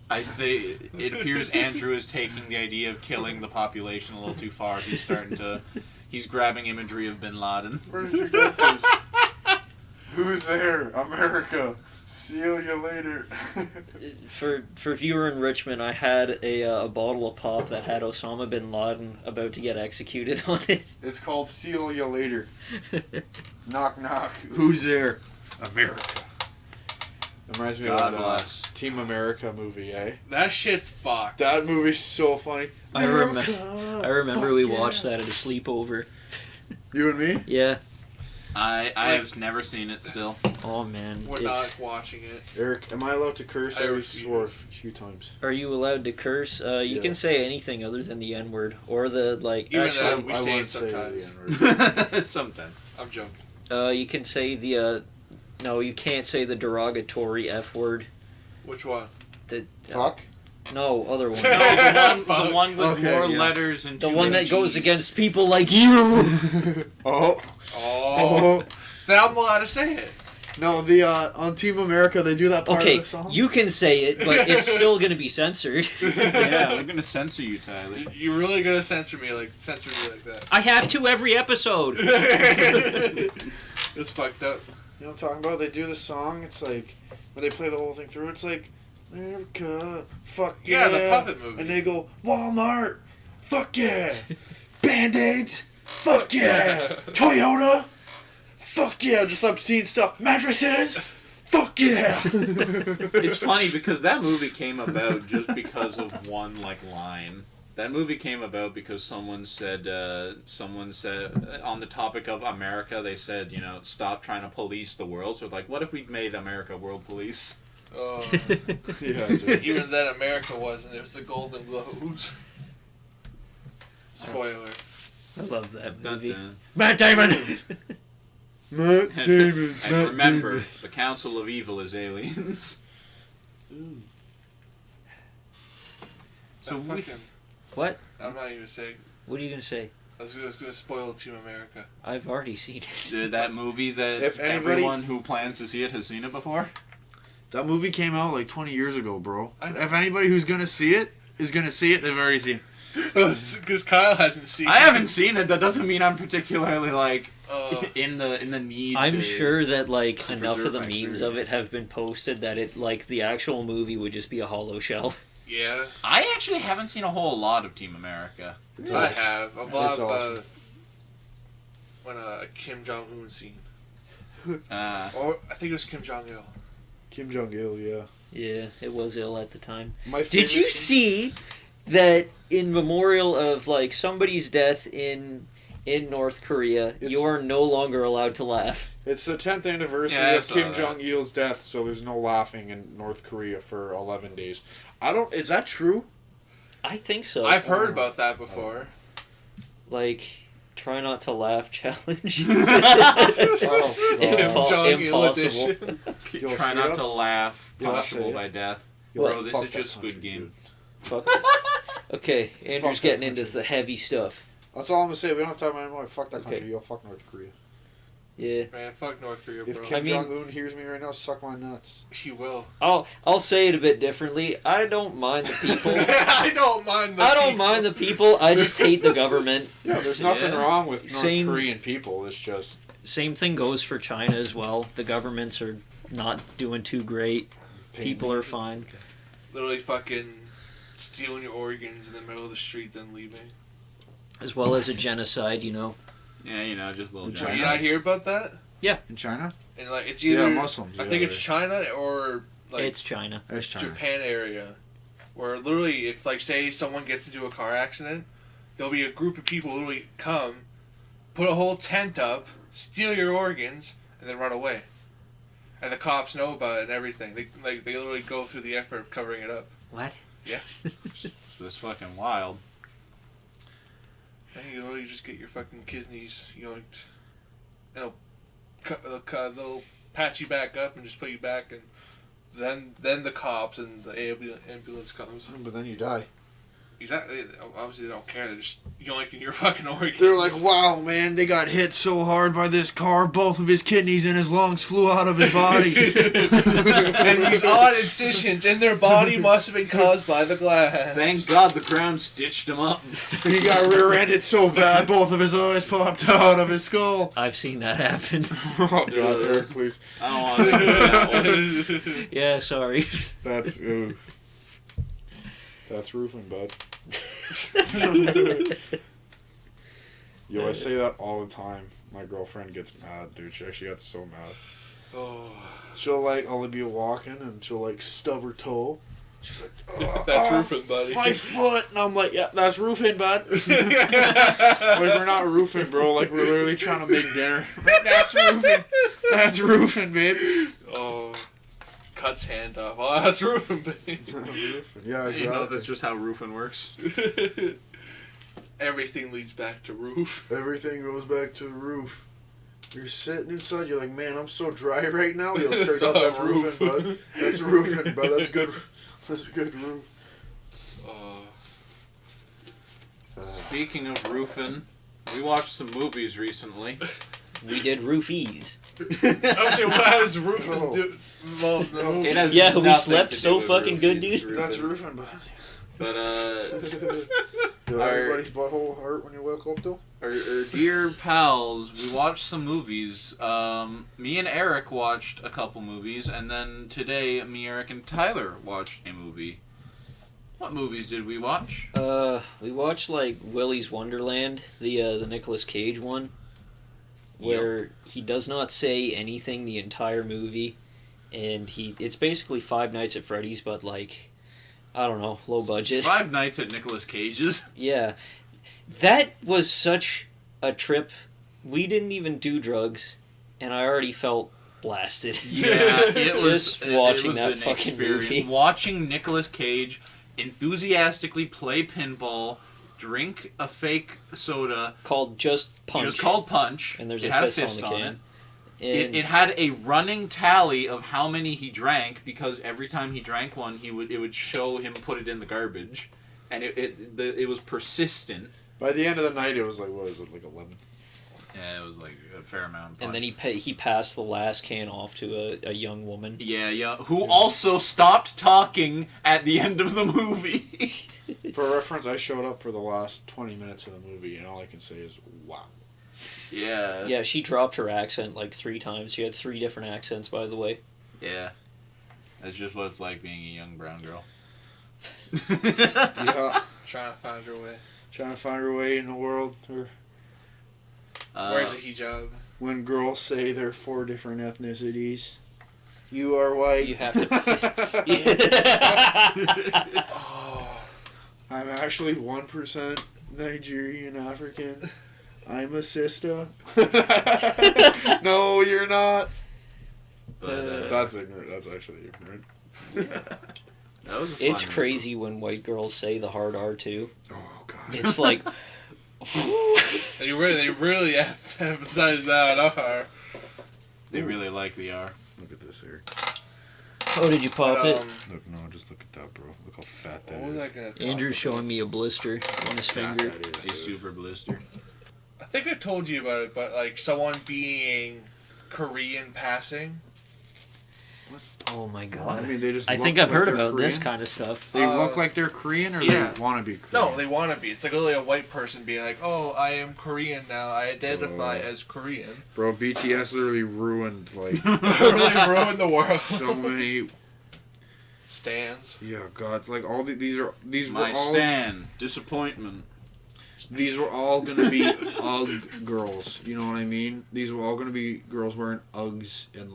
S2: I think it appears Andrew is taking the idea of killing the population a little too far. He's grabbing imagery of Bin Laden.
S4: Where did you get this? Who's there? America. See you later.
S1: For viewer enrichment, I had a bottle of pop that had Osama bin Laden about to get executed on it.
S4: It's called Seal You Later. Knock knock. Who's there? America. It reminds me
S2: God
S4: of
S2: bless.
S4: the Team America movie, eh?
S3: That shit's fucked.
S4: That movie's so funny.
S1: I remember we watched that at a sleepover.
S4: You and me?
S1: Yeah.
S2: I have never seen it still.
S1: Oh man.
S3: We're not watching it.
S4: Eric, am I allowed to curse?
S3: I
S4: I already
S3: refuse.
S4: swore a few times.
S1: Are you allowed to curse? You
S4: Yeah.
S1: can say anything other than the N word or the like.
S3: Even
S1: Actually,
S3: that- we say
S4: won't
S3: it sometimes.
S4: the N-word.
S2: Sometimes.
S3: I'm joking.
S1: you can say the. No, you can't say the derogatory F word.
S3: Which one?
S1: The
S4: Fuck.
S1: No, other one.
S2: No, the one with
S4: Okay,
S2: more
S4: yeah.
S2: letters and
S1: The
S2: too
S1: one
S2: many
S1: that goes
S2: Gs.
S1: against people like you.
S4: Oh.
S3: Oh. Then I'm allowed to say it.
S4: No, the on Team America they do that part
S1: Okay,
S4: of the song.
S1: you can say it, but it's still gonna be censored.
S2: Yeah, we're gonna censor you, Tyler.
S3: You're really gonna censor me like that.
S1: I have to every episode.
S3: It's fucked up.
S4: You know what I'm talking about? They do the song. It's like when they play the whole thing through. It's like America, fuck
S3: Yeah,
S4: yeah,
S3: the puppet movie.
S4: and they go Walmart, fuck yeah, Band-Aids, fuck yeah, Toyota, fuck yeah, just obscene stuff, mattresses, fuck yeah.
S2: It's funny because that movie came about just because of one line. That movie came about because someone said on the topic of America, they said, stop trying to police the world. So like, what if we made America world police?
S3: Oh.
S4: Yeah, dude.
S3: Even then, America wasn't. It was the Golden Globes. Spoiler.
S1: I love that
S2: Dun,
S1: movie.
S2: dun.
S1: Matt Damon.
S4: Matt Damon.
S2: And remember, the Council of Evil is aliens. So
S3: That
S2: we,
S3: fucking,
S1: What?
S3: I'm not even saying.
S1: What are you gonna say?
S3: I was gonna spoil Team America.
S1: I've already seen it.
S2: that movie that
S4: If anybody-
S2: everyone who plans to see it has seen it before.
S4: That movie came out like 20 years ago, bro.
S3: I know.
S4: If anybody who's gonna see it is gonna see it, they've already seen it.
S3: Because Kyle hasn't seen.
S2: I haven't seen it. That doesn't mean I'm particularly like
S3: Oh.
S2: in the need.
S1: I'm
S2: to
S1: sure that like enough of
S2: preserve
S1: the
S2: my
S1: memes of it
S2: experience.
S1: have been posted that it like the actual movie would just be a hollow shell.
S3: Yeah,
S2: I actually haven't seen a whole lot of Team America.
S3: I have a lot
S4: It's
S3: of
S4: awesome.
S3: when Kim Jong Un scene,
S2: Uh,
S3: or I think it was Kim Jong Il.
S4: Kim Jong Il, yeah.
S1: Yeah, it was ill at the time.
S4: My
S1: Did
S4: favorite
S1: you
S4: scene-
S1: see that in memorial of like somebody's death in North Korea,
S4: It's-
S1: you are no longer allowed to laugh?
S4: It's the 10th anniversary
S2: Yeah, I
S4: of
S2: saw
S4: Kim
S2: that.
S4: Jong Il's death, so there's no laughing in North Korea for 11 days. Is that true?
S1: I think so.
S3: I've heard about that before.
S1: Like try not to laugh challenge.
S3: Kim
S1: Impo-
S3: Jong Il
S1: impossible.
S3: edition.
S4: Yo,
S2: try
S4: straight
S2: not
S4: up?
S2: to laugh.
S4: Yo,
S2: Punishable
S4: say it.
S2: by death.
S4: Yo,
S2: Bro, this
S4: fuck
S2: is
S4: that
S2: just
S4: country,
S2: Squid Game.
S4: dude.
S1: Fuck. Okay, Andrew's
S4: Fuck
S1: getting
S4: that
S1: into
S4: country.
S1: the heavy stuff.
S4: That's all I'm gonna say. We don't have time anymore. Fuck that country.
S1: Okay.
S4: Yo, fuck North Korea.
S1: Yeah.
S3: Man, fuck North Korea,
S4: If
S3: bro.
S4: Kim
S1: I mean-
S4: Jong Un hears me right now, suck my nuts.
S3: He will.
S1: I'll say it a bit differently. I don't mind the people.
S3: I don't mind the
S1: I don't
S3: people.
S1: mind the people. I just hate the government.
S4: Yeah, there's nothing
S2: Yeah.
S4: wrong with North
S1: Same-
S4: Korean people. It's just
S1: Same thing goes for China as well. The governments are not doing too great. People are fine.
S3: Literally fucking stealing your organs in the middle of the street, then leaving.
S1: As well as a genocide, you know.
S2: Yeah, just a little.
S3: Did
S4: China?
S3: you not hear about that?
S4: in China.
S3: And like it's either
S4: Muslims.
S3: I think it's China or like
S1: It's China.
S4: It's China.
S3: Japan area, where literally if like say someone gets into a car accident, there'll be a group of people literally come, put a whole tent up, steal your organs, and then run away. And the cops know about it and everything. They literally go through the effort of covering it up.
S1: What?
S3: Yeah.
S2: That's fucking wild.
S3: And you literally just get your fucking kidneys yoinked. And they'll patch you back up and just put you back, and then the cops and the ambulance comes.
S4: But then you die.
S3: Exactly. Obviously, they don't care. They're just yoinking your fucking organs.
S4: They're like, wow, man, they got hit so hard by this car, both of his kidneys and his lungs flew out of his body.
S3: And these odd incisions in their body must have been caused by the glass.
S2: Thank God the ground stitched him up.
S4: He got rear-ended so bad, both of his eyes popped out of his skull.
S1: I've seen that happen.
S4: Oh, God, Eric, please.
S2: I don't want to think of that one.
S1: Yeah, sorry.
S4: That's roofing, bud. Yo, I say that all the time. My girlfriend gets mad, dude. She actually got so mad.
S3: Oh.
S4: She'll, I'll be walking, and she'll, stub her toe. She's like,
S3: That's roofing, buddy.
S4: my foot! And I'm like, yeah, that's roofing, bud. We're not roofing, bro. We're literally trying to make dinner. That's roofing. That's roofing, babe.
S3: Oh. Cuts hand off. Oh, that's roofing, babe.
S4: Yeah,
S2: You know,
S4: exactly.
S2: that's just how roofing works.
S3: Everything leads back to roof.
S4: Everything goes back to the roof. You're sitting inside, you're like, man, I'm so dry right now. You'll straight up, that's
S3: roof.
S4: roofing, bud. That's roofing, bud. That's good. That's a good roof.
S2: Speaking of roofing, we watched some movies recently.
S1: We did roofies.
S3: I'm saying, what has roofing
S4: Oh.
S3: involved in the movie?
S2: It has
S1: Yeah, we
S2: nothing
S1: slept
S2: to do
S1: so
S2: with
S1: fucking good,
S2: roofing.
S1: dude.
S4: That's roofing, bud.
S2: But
S4: Yo,
S2: Our-
S4: everybody's butthole hurt when you wake up, though?
S2: our dear pals, we watched some movies. Me and Eric watched a couple movies, and then today, me, Eric, and Tyler watched a movie. What movies did we watch?
S1: We watched Willy's Wonderland, the Nicolas Cage one, where he does not say anything the entire movie, and it's basically Five Nights at Freddy's, but I don't know, low budget.
S2: Five Nights at Nicolas Cage's.
S1: Yeah, that was such a trip. We didn't even do drugs, and I already felt blasted.
S2: Yeah, it was
S1: Just watching
S2: it was
S1: that
S2: an
S1: fucking
S2: experience.
S1: movie.
S2: Watching Nicolas Cage enthusiastically play pinball, drink a fake soda,
S1: Called Just Punch.
S2: just called Punch.
S1: And there's
S2: it
S1: a
S2: had
S1: fist on the can.
S2: it.
S1: And
S2: It had a running tally of how many he drank, because every time he drank one, it would show him put it in the garbage, and it was persistent.
S4: By the end of the night, it was 11?
S2: Yeah, it was a fair amount. Of
S1: and then he passed the last can off to a young woman.
S2: yeah, who also stopped talking at the end of the movie.
S4: For reference, I showed up for the last 20 minutes of the movie, and all I can say is, wow.
S2: Yeah.
S1: Yeah, she dropped her accent 3 times. She had 3 different accents, by the way.
S2: Yeah. That's just what it's like being a young brown girl.
S4: Yeah.
S3: Trying to find her way.
S4: Trying to find her way in the world. Or
S3: Wears a hijab.
S4: when girls say they're 4 different ethnicities. You are white.
S1: You have to.
S3: Oh.
S4: I'm actually 1% Nigerian African. I'm a sister. No, you're not.
S2: But,
S4: That's ignorant. That's actually ignorant.
S2: that was a
S1: It's
S2: fun
S1: crazy when white girls say the hard R too.
S4: Oh, God.
S1: It's like.
S3: They really emphasize that R.
S2: They really like the R.
S4: Look at this here.
S1: Oh, did you pop it?
S4: Look, no, just look at that, bro. Look how fat that
S3: What was
S4: is.
S3: I gonna talk
S1: Andrew's
S3: about?
S1: showing me a blister on his
S4: Fat
S1: finger.
S4: that is,
S2: A
S4: dude.
S2: super blister.
S3: I think I told you about it, but someone being Korean passing.
S1: Oh my
S4: I
S1: god.
S4: mean, they just.
S1: I
S4: look
S1: think I've
S4: like
S1: heard
S4: they're
S1: about this
S4: Korean.
S1: kind of stuff.
S4: They look like they're Korean, or
S3: yeah.
S4: they want to be Korean.
S3: No, they want to be. It's literally a white person being like, "Oh, I am Korean now. I identify as Korean."
S4: Bro, BTS literally ruined
S3: Really ruined the world.
S4: so many.
S3: Stands.
S4: Yeah, God, all these were
S2: My
S4: all
S2: stand. Disappointment.
S4: these were all gonna be UGG girls. You know what I mean? These were all gonna be girls wearing UGGs and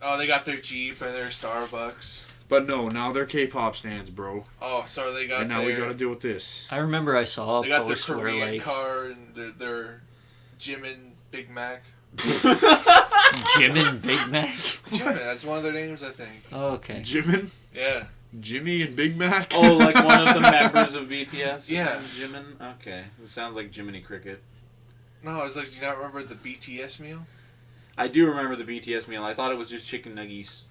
S3: Oh, they got their Jeep and their Starbucks.
S4: But no, now they're K-pop stands, bro.
S3: Oh, so they got
S4: And now
S3: their,
S4: we gotta deal with this.
S1: I remember I saw a
S3: they got their
S1: post where
S3: Korean car and their gym and Big Mac.
S1: Jimin Big Mac.
S3: Jimin, that's one of their names, I think.
S1: Oh, okay.
S4: Jimin?
S3: Yeah.
S4: Jimmy and Big Mac?
S2: Oh, like one of the members of BTS?
S3: Yeah.
S2: Jimin? Okay. It sounds like Jiminy Cricket.
S3: No, it's like, do you not remember the BTS meal?
S2: I do remember the BTS meal. I thought it was just chicken nuggies.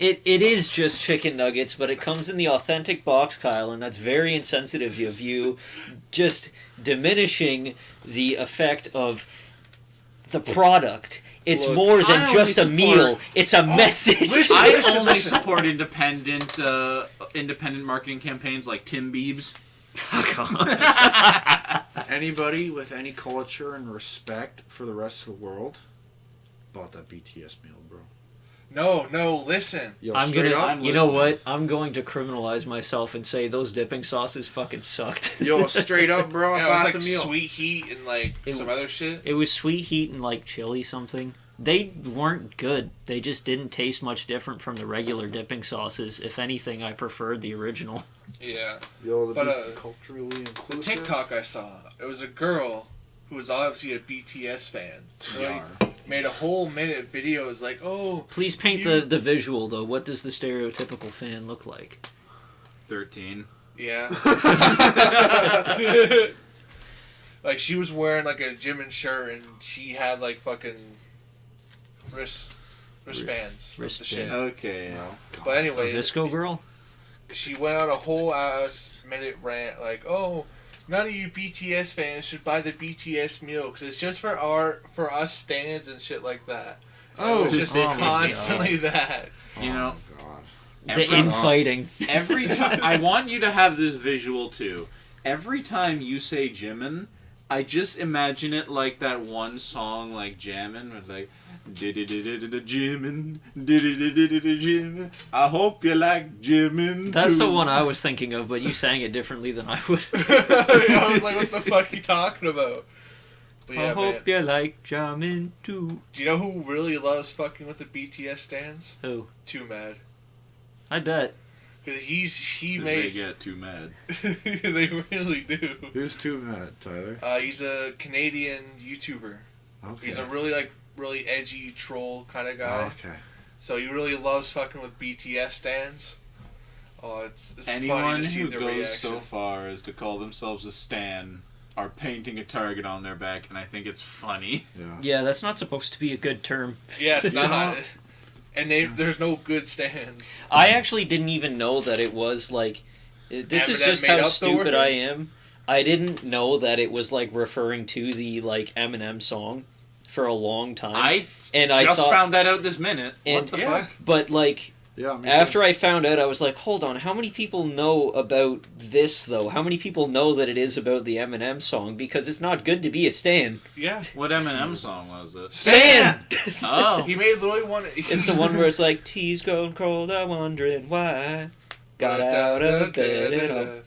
S1: It is just chicken nuggets, but it comes in the authentic box, Kyle, and that's very insensitive of you, just diminishing the effect of the product. It's
S2: Look,
S1: more than
S2: I
S1: just a
S2: only
S1: meal.
S2: support-
S1: It's a message.
S3: listen.
S2: I only support independent marketing campaigns like Tim Biebs.
S4: Anybody with any culture and respect for the rest of the world bought that BTS meal, bro.
S3: No, listen.
S4: Yo,
S1: I'm
S4: straight
S1: gonna.
S4: up.
S2: I'm
S1: You know
S2: listening.
S1: what? I'm going to criminalize myself and say those dipping sauces fucking sucked.
S4: Yo, straight up, bro. I
S3: Yeah, it was
S4: bought
S3: like
S4: the meal.
S3: sweet heat and like some other shit.
S1: It was sweet heat and like chili something. They weren't good. They just didn't taste much different from the regular dipping sauces. If anything, I preferred the original.
S3: Yeah.
S4: Yo, the
S3: But,
S4: culturally
S3: The
S4: inclusive.
S3: TikTok I saw, it was a girl who was obviously a BTS fan. Like, made a whole minute video. It was like, oh,
S1: Please paint
S3: You-
S1: the visual though. What does the stereotypical fan look like?
S2: 13.
S3: yeah. Like she was wearing like a Jimin shirt and she had like fucking wristbands. with the shit.
S2: Okay.
S3: But
S1: A
S3: anyway,
S1: Visco girl?
S3: she went on a whole ass minute rant like, oh, none of you BTS fans should buy the BTS meal because it's just for us stands and shit like that.
S4: Oh,
S3: it was just
S1: oh my
S3: constantly that.
S2: You know,
S4: God.
S1: The
S2: every,
S1: infighting.
S2: every time I want you to have this visual too. Every time you say Jimin, I just imagine it like that one song like Jammin' with like Jimin, Jimin. I hope you like Jimin.
S1: That's the
S2: too."
S1: one I was thinking of, but you sang it differently than I would.
S3: I was like, what the fuck are you talking about? But
S1: I
S3: yeah, man.
S1: hope you like jamming too.
S3: Do you know who really loves fucking with the BTS stands?
S1: Who?
S3: Too Mad.
S1: I bet.
S3: Because he
S2: 'Cause they
S3: made...
S2: get too mad.
S3: They really do.
S4: Who's too mad, Tyler?
S3: He's a Canadian YouTuber.
S4: Okay.
S3: He's a really edgy troll kind of guy.
S4: Okay.
S3: So he really loves fucking with BTS stands. Oh, it's funny
S2: Anyone
S3: to see
S2: who
S3: the
S2: goes
S3: reaction.
S2: so far as to call themselves a stan are painting a target on their back, and I think it's funny.
S4: Yeah.
S1: Yeah, that's not supposed to be a good term.
S3: Yeah, it's
S4: You know-
S3: not. And there's no good stands.
S1: I actually didn't even know that it was like. This is
S3: Eminem
S1: just
S3: made
S1: how
S3: up the
S1: stupid
S3: word?
S1: I am. I didn't know that it was like referring to the like Eminem song for a long time.
S2: I
S1: I thought,
S2: found that out this minute.
S1: And-
S2: What the
S3: Yeah.
S2: fuck?
S1: but like
S4: Yeah. me
S1: after I found out, I was like, hold on, how many people know about this though? How many people know that it is about the Eminem song? Because it's not good to be a stan.
S3: Yeah.
S2: What Eminem song was it?
S1: Stan!
S2: Oh.
S3: He made literally one.
S1: It's the one where it's like, tea's grown cold, I'm wondering why. Got out of bed at all.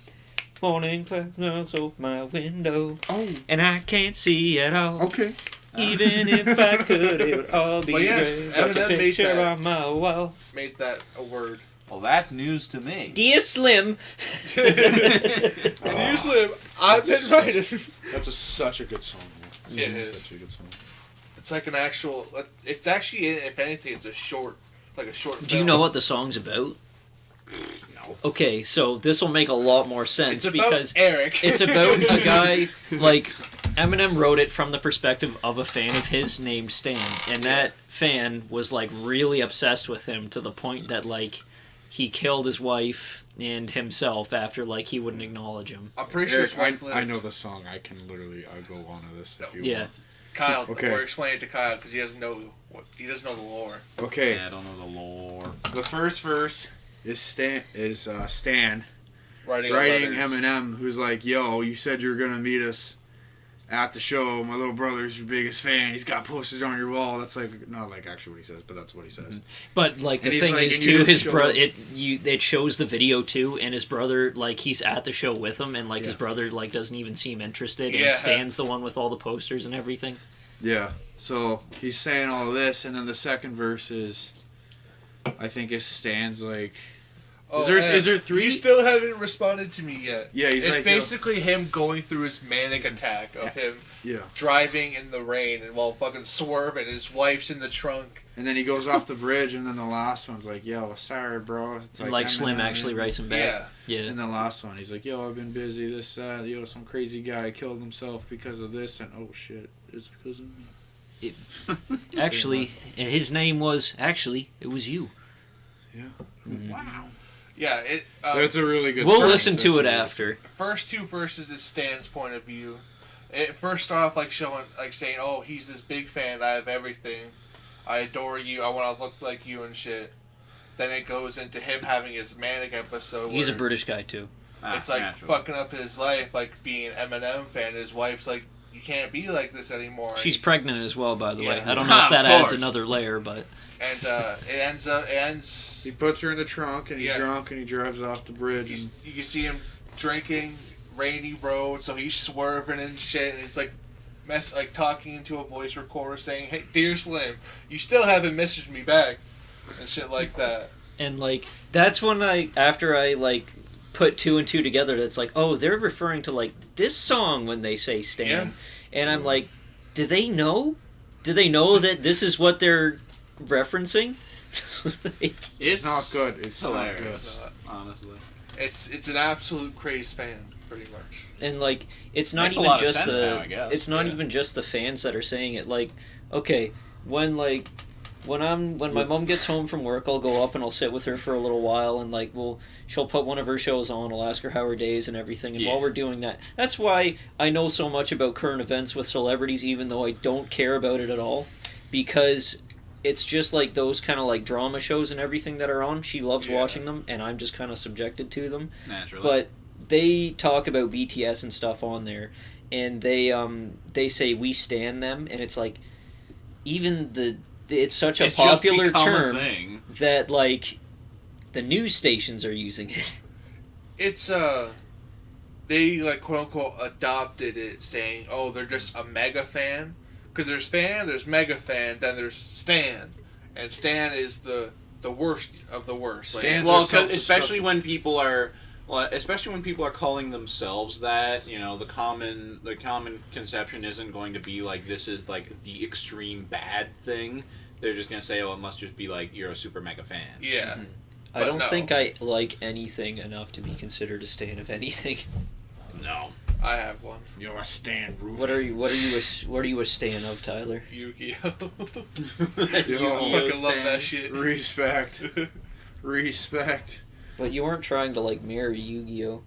S1: Morning clouds over my window,
S4: Oh.
S1: and I can't see at all.
S4: Okay.
S1: Even if I could, it would all be
S3: But yes,
S1: great.
S3: Eminem
S1: Like a
S3: made
S1: picture
S3: that.
S1: on my wall.
S3: Made that a word.
S2: Well, that's news to me.
S1: Dear Slim.
S3: Usually, I've been right.
S4: That's such a good song. Man.
S3: It is.
S4: Such a good song.
S3: It's like an actual. It's actually, if anything, it's a short, like a short.
S1: Do you know what the song's about?
S2: No.
S1: Okay, so this will make a lot more sense
S3: It's about
S1: because
S3: Eric.
S1: it's about a guy, like, Eminem wrote it from the perspective of a fan of his named Stan, and that fan was, like, really obsessed with him to the point that, like, he killed his wife and himself after, like, he wouldn't acknowledge him.
S3: I'm pretty sure
S4: Eric,
S3: his wife
S4: I
S3: lived.
S4: know the song. I can literally. I'll go on to this if you
S1: Yeah.
S4: want.
S3: Kyle,
S4: Okay.
S3: we're explaining it to Kyle because he doesn't know he doesn't know the lore.
S4: Okay.
S2: Yeah, I don't know the lore.
S4: The first verse is Stan
S3: Writing
S4: writing
S3: letters.
S4: Eminem, who's like, "Yo, you said you were gonna meet us at the show. My little brother's your biggest fan. He's got posters on your wall." That's like not like actually what he says, but that's what he says.
S1: But, like, the
S4: And he's
S1: thing
S4: like,
S1: is,
S4: and you
S1: too,
S4: didn't
S1: his
S4: show
S1: brother,
S4: up.
S1: it shows the video, too, and his brother, like, he's at the show with him, and, like, his
S4: Yeah.
S1: brother, like, doesn't even seem interested,
S3: Yeah.
S1: and Stan's the one with all the posters and everything.
S4: Yeah. So he's saying all this, and then the second verse is, I think it stands like,
S3: Oh,
S4: Is there 3?
S3: You still haven't responded to me yet.
S4: Yeah, he's
S3: it's
S4: like,
S3: basically him going through his manic attack of him driving in the rain and while fucking swerving. His wife's in the trunk.
S4: And then he goes off the bridge, and then the last one's like, yo, sorry, bro. It's
S1: like Slim actually writes him back. Yeah.
S4: And the last one, he's like, yo, I've been busy, this, that. Yo, some crazy guy killed himself because of this, and oh, shit, it's because of me.
S1: Actually, his name was, it was you.
S4: Yeah.
S1: Mm-hmm.
S3: Wow. Yeah,
S4: that's a really good.
S1: We'll listen to it after.
S3: First 2 verses is Stan's point of view. It first started off like saying, "Oh, he's this big fan. I have everything. I adore you. I want to look like you and shit." Then it goes into him having his manic episode.
S1: He's a British guy too.
S3: It's like fucking up his life, like being an Eminem fan. His wife's like, "You can't be like this anymore."
S1: She's pregnant as well, by the way. I don't know if that adds another layer, but.
S3: And it ends.
S4: He puts her in the trunk, and he's drunk, and he drives off the bridge.
S3: You can see him drinking, rainy road, so he's swerving and shit. And it's like, talking into a voice recorder saying, "Hey, dear Slim, you still haven't messaged me back," and shit like that.
S1: And that's when after I put 2 and 2 together. That's like, oh, they're referring to this song when they say Stan, and I'm like, do they know? Do they know that this is what they're referencing?
S2: It's
S4: not good. It's
S2: hilarious.
S3: Not good.
S2: Honestly,
S3: it's an absolute craze fan, pretty much.
S1: And it's not
S2: Makes a
S1: even
S2: lot of
S1: just
S2: sense
S1: the
S2: now, I guess.
S1: it's not even just the fans that are saying it. Okay, when my mom gets home from work, I'll go up and I'll sit with her for a little while, and she'll put one of her shows on. I'll ask her how her day is and everything. And while we're doing that, that's why I know so much about current events with celebrities, even though I don't care about it at all, because it's just those kind of drama shows and everything that are on. She loves watching them, and I'm just kind of subjected to them.
S2: Naturally.
S1: But they talk about BTS and stuff on there, and they say we stan them, and it's it's such a popular term that the news stations are using it.
S3: It's they quote unquote adopted it, saying, "Oh, they're just a mega fan." Because there's fan, there's mega fan, then there's Stan, and Stan is the worst of the worst.
S2: Especially when people are calling themselves that, the common conception isn't going to be this is the extreme bad thing. They're just gonna say, oh, it must just be you're a super mega fan.
S3: Yeah.
S1: Mm-hmm. I don't think I like anything enough to be considered a stan of anything.
S2: No.
S3: I have one.
S4: You're a stan roof.
S1: What are you a stan of, Tyler?
S3: Yu-Gi-Oh.
S2: Yu-Gi-Oh
S3: I fucking
S2: stan.
S3: love that shit.
S4: Respect.
S1: But you weren't trying to marry Yu-Gi-Oh.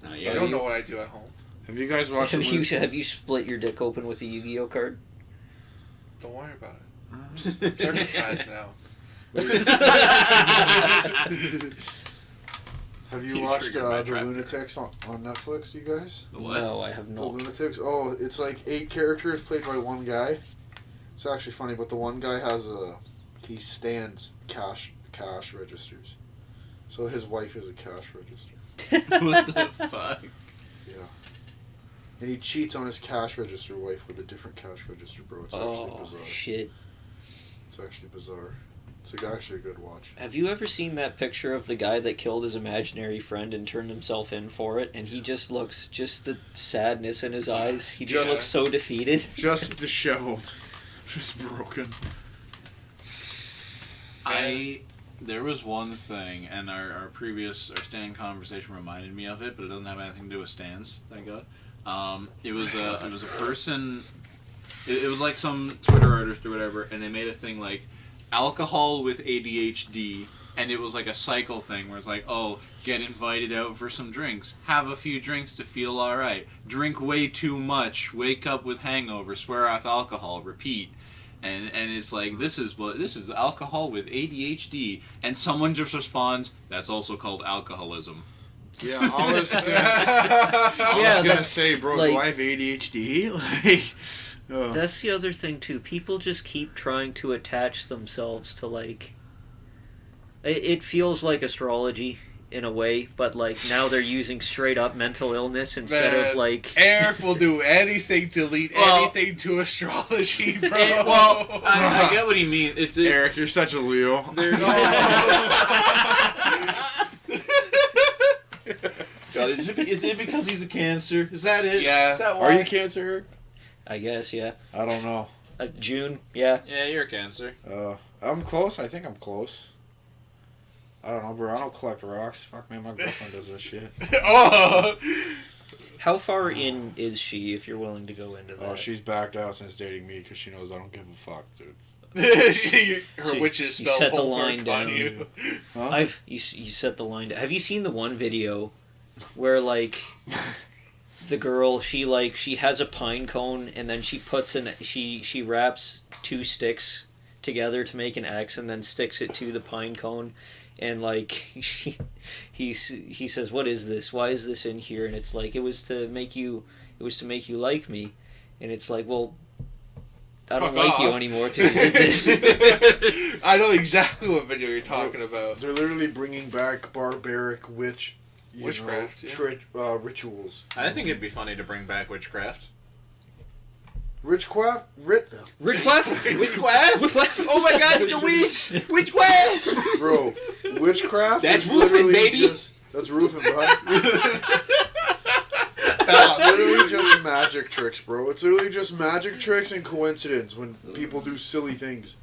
S3: I don't know what I do at home.
S4: Have you guys watched?
S1: Have you split your dick open with a Yu-Gi-Oh card?
S3: Don't worry about it. Circumcised now.
S4: Have you watched The Lunatics on Netflix, you guys?
S1: No, I have
S4: The
S1: not.
S4: Lunatics? Oh, it's 8 characters played by one guy. It's actually funny, but the one guy he stands cash registers. So his wife is a cash register.
S2: What the fuck?
S4: Yeah. And he cheats on his cash register wife with a different cash register, bro. It's actually bizarre.
S1: Shit.
S4: It's actually bizarre. It's actually a good watch.
S1: Have you ever seen that picture of the guy that killed his imaginary friend and turned himself in for it? And he just looks, the sadness in his eyes. He just looks so defeated.
S4: Just disheveled. Just broken.
S2: There was one thing, and our Stan conversation reminded me of it, but it doesn't have anything to do with Stans, thank God. It was a person, it was some Twitter artist or whatever, and they made a thing alcohol with ADHD, and it was a cycle thing where it's oh, get invited out for some drinks, have a few drinks to feel alright, drink way too much, wake up with hangover, swear off alcohol, repeat. And it's this is alcohol with ADHD, and someone just responds, that's also called alcoholism.
S4: Yeah, I was gonna say, bro, do I have ADHD?
S1: That's the other thing too. People just keep trying to attach themselves to it feels like astrology. in a way, but like now they're using straight up mental illness instead of
S3: Man,
S1: like.
S3: Eric will do anything to lead anything to astrology, bro.
S2: I get what he means.
S4: Eric, you're such a Leo.
S2: God, is it because he's a Cancer? Is that it?
S3: Yeah.
S2: Is that why?
S4: Are you Cancer, Eric?
S1: I guess, yeah.
S4: I don't know.
S1: June, yeah.
S2: Yeah, you're a Cancer.
S4: I'm close. I think I'm close. I don't know, bro. I don't collect rocks. Fuck, man, my girlfriend does that shit.
S3: Oh.
S1: How far in is she, if you're willing to go into that?
S4: Oh, she's backed out since dating me because she knows I don't give a fuck, dude.
S3: Her
S1: So
S3: witches
S1: you
S3: spell
S1: set the
S3: homework
S1: line down.
S3: on you.
S4: Huh?
S1: You set the line down. Have you seen the one video where, like, the girl, she has a pine cone, and then she wraps 2 sticks together to make an X, and then sticks it to the pine cone, and like he says, "What is this? Why is this in here?" And it's like, it was to make you like me, and it's like, well, I don't
S3: Fuck
S1: like you
S3: off.
S1: anymore because you did this.
S3: I know exactly what video you're talking about.
S4: They're literally bringing back barbaric
S3: Witchcraft,
S4: rituals.
S2: I think it'd be funny to bring back witchcraft.
S4: Witchcraft?
S1: Witchcraft?
S2: Witchcraft? Oh my God, the witch! Witchcraft!
S4: Bro, witchcraft
S2: That's
S4: is
S2: roofing,
S4: literally
S2: baby.
S4: that's roofing, bud. That's literally just magic tricks, bro. It's literally just magic tricks and coincidence when people do silly things.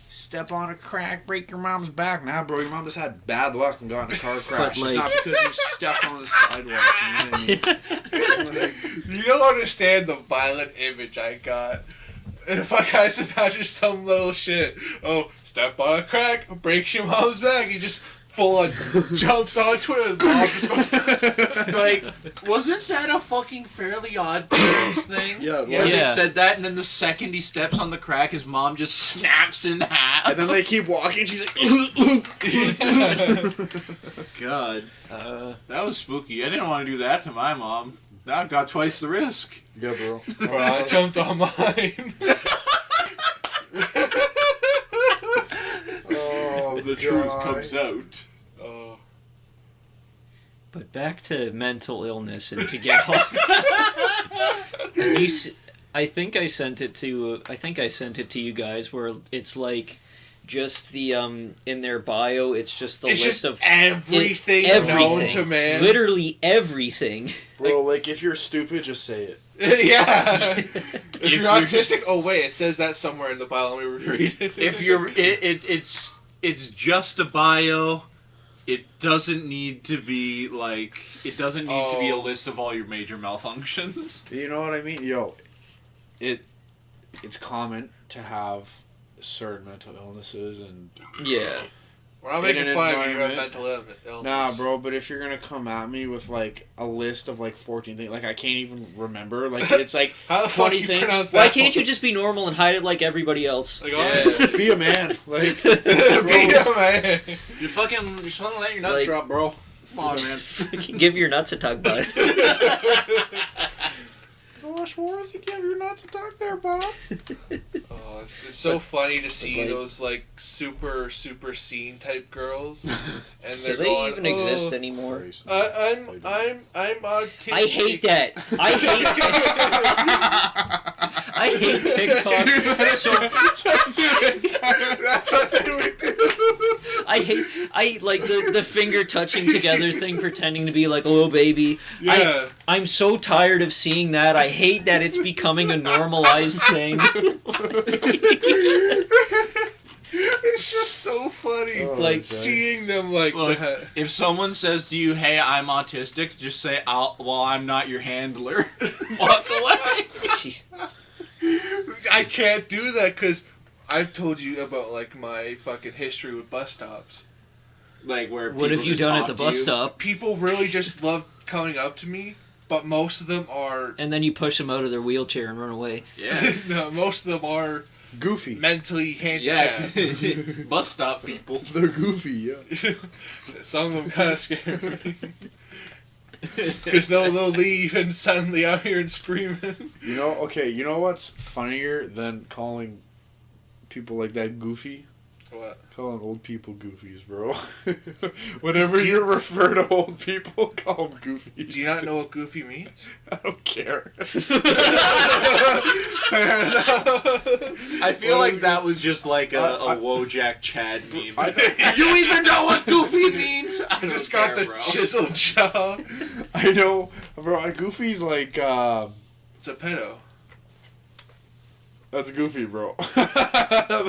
S4: Step on a crack, break your mom's back. Nah, bro, your mom just had bad luck and got in a car crash.
S1: like-
S4: It's not because you stepped on the sidewalk. You know what I mean?
S3: You don't understand the violent image I got. If I guys imagine some little shit, oh, step on a crack, breaks your mom's back, he just full on jumps onto it and the mom just goes,
S2: Like, wasn't that a fucking Fairly Odd Parents thing?
S4: Yeah, it
S2: Where
S4: was.
S2: they
S1: Yeah.
S2: said that, and then the second he steps on the crack, his mom just snaps in half.
S4: And then they keep walking, and she's like,
S2: God, that was spooky. I didn't want to do that to my mom. Now I've got twice the risk.
S4: yeah, bro.
S3: bro, I jumped on mine.
S4: Oh,
S2: The truth
S4: God.
S2: comes out.
S3: Oh.
S1: But back to mental illness and to get home. I think I sent it to you guys where it's like just the in their bio it's just the
S3: It's
S1: list
S3: just
S1: of
S3: everything known to man.
S1: literally everything.
S4: Bro, like, if you're stupid, just say it.
S3: Yeah. If you're
S2: you're-
S3: autistic, oh wait, it says that somewhere in the bio. Let me reread it.
S2: If you're, it's just a bio. It doesn't need to be like. It doesn't need to be a list of all your major malfunctions.
S4: You know what I mean? Yo, it's common to have certain mental illnesses and...
S1: Yeah.
S3: We're not
S4: in
S3: making
S4: an
S3: fun of your
S4: environment.
S3: mental illness.
S4: Nah, bro, but if you're gonna come at me with, like, a list of, like, 14 things, like, I can't even remember, like, it's, like,
S3: How the fuck
S4: 20
S3: you
S4: things.
S3: pronounce that?
S1: Why can't you just be normal and hide it like everybody else?
S3: Like, oh,
S4: Be a man. Like,
S3: be a man.
S2: You're fucking letting your nuts
S1: Like-
S2: drop, bro. Come on, man.
S1: Give your nuts a tug, bud.
S4: gosh, Morris, you give your nuts a talk there, Bob.
S3: Oh, it's so funny to see those like super scene type girls, and they're
S1: Do they
S3: going,
S1: even exist anymore?
S3: I'm autistic.
S1: I hate that. I hate TikTok so.
S3: That's what they would do.
S1: I like the finger touching together thing, pretending to be like a little baby.
S3: Yeah.
S1: I'm so tired of seeing that. I hate that it's becoming a normalized thing.
S3: It's just so funny,
S4: Oh,
S1: Like,
S4: okay.
S3: seeing them like
S2: Look,
S3: that.
S2: if someone says to you, "Hey, I'm autistic," just say, "Well, I'm not your handler." Walk away.
S3: I can't do that because I've told you about like my fucking history with bus stops.
S2: Like where?
S1: What have
S2: people
S1: you
S2: just
S1: done at
S2: talk
S1: the
S2: to
S1: bus
S2: you.
S1: stop?
S3: People really just love coming up to me, but most of them are
S1: And then you push them out of their wheelchair and run away.
S2: Yeah.
S3: no, most of them are
S4: Goofy.
S3: mentally
S2: Yeah.
S3: handicapped.
S2: Bus stop people.
S4: They're goofy, yeah.
S3: Some of them kind of scare me. Because they'll leave and suddenly I'm here and screaming.
S4: You know, okay, you know what's funnier than calling people like that goofy?
S3: What?
S4: Calling old people goofies, bro. Whenever you refer to old people, call them goofies.
S3: Do you not know what goofy means?
S4: I don't care.
S2: I feel like that was just like a Wojak Chad meme. You even know what goofy means? I
S3: just got the chiseled jaw.
S4: I know, bro. Goofy's like,
S3: It's a pedo.
S4: that's goofy, bro.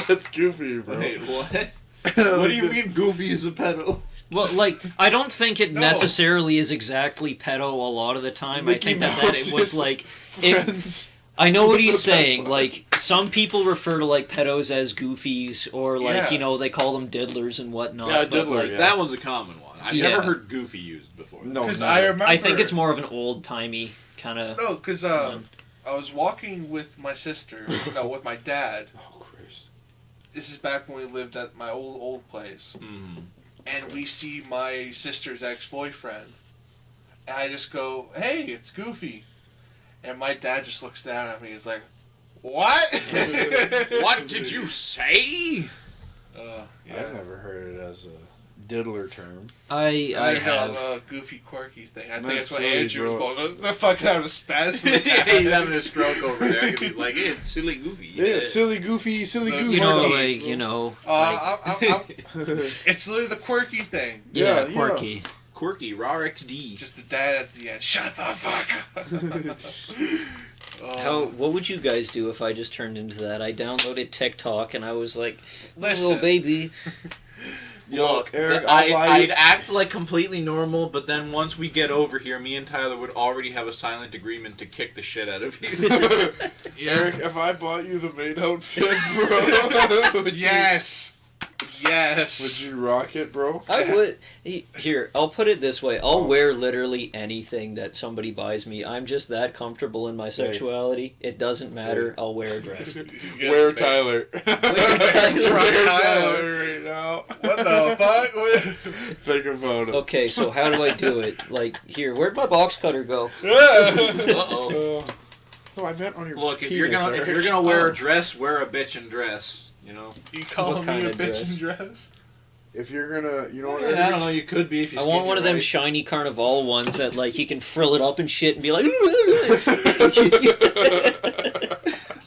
S4: That's goofy, bro.
S2: Wait, what? What do you mean goofy is a pedo?
S1: Well, like, I don't think it
S3: No.
S1: necessarily is exactly pedo a lot of the time. I think that it was like...
S4: Friends.
S1: I know what he's saying. Like, some people refer to, like, pedos as goofies, or, like,
S3: Yeah.
S1: you know, they call them diddlers and whatnot.
S4: Yeah,
S1: but,
S4: diddler,
S1: like,
S4: yeah.
S2: That one's a common one. I've
S1: Yeah.
S2: never heard goofy used before.
S4: No,
S3: Because
S4: never.
S3: I remember.
S1: I think it's more of an old-timey kind of...
S3: No, because I was walking with my sister. No, with my dad.
S4: Oh, Christ.
S3: This is back when we lived at my old place.
S2: Mm.
S3: And we see my sister's ex-boyfriend. And I just go, hey, it's Goofy. And my dad just looks down at me. He's like, what?
S2: What did you say?
S3: Yeah.
S4: I've never heard it as a diddler term.
S1: I
S3: I have
S1: have...
S3: a goofy, quirky thing. I think
S4: That's
S3: that's what
S4: silly,
S3: Andrew was
S4: bro.
S3: going. The fucking out of spasm.
S2: He's having a stroke over there. I could be like, hey, it's silly goofy.
S4: Yeah, silly, goofy, silly
S3: The-
S4: goose.
S1: You know,
S3: Quirky.
S1: like, you know...
S3: It's literally the quirky thing.
S1: yeah,
S4: yeah.
S1: quirky.
S2: Quirky, raw XD.
S3: Just the dad at the end. Shut the fuck up.
S1: What would you guys do if I just turned into that? I downloaded TikTok and I was like,
S3: Listen.
S1: little baby.
S2: Look,
S4: Eric, I'll buy
S2: I'd
S4: you.
S2: act like completely normal, but then once we get over here, me and Tyler would already have a silent agreement to kick the shit out of you.
S4: Eric, if I bought you the maid outfit, bro,
S3: Yes. Yes.
S4: would you rock it, bro?
S1: I would. Here, I'll put it this way. I'll wear literally anything that somebody buys me. I'm just that comfortable in my sexuality. It doesn't matter. I'll wear a dress.
S4: Where Tyler?
S1: Tyler.
S4: Tyler right now.
S3: What the fuck?
S4: Think about it.
S1: Okay, so how do I do it? Like, here, where'd my box cutter go?
S2: Uh-oh.
S4: No, I meant on your
S2: Look, if
S4: penis,
S2: you're gonna wear a dress, wear a bitchin' dress. You know.
S3: You calling
S1: What
S3: me
S1: kind
S3: a
S1: of
S3: bitch in dress?
S4: If you're gonna, you know what?
S2: I don't know. You could be if you.
S1: I want
S2: skin
S1: one
S2: it
S1: of them
S2: right.
S1: shiny Carnival ones that, like, you can frill it up and shit and be like...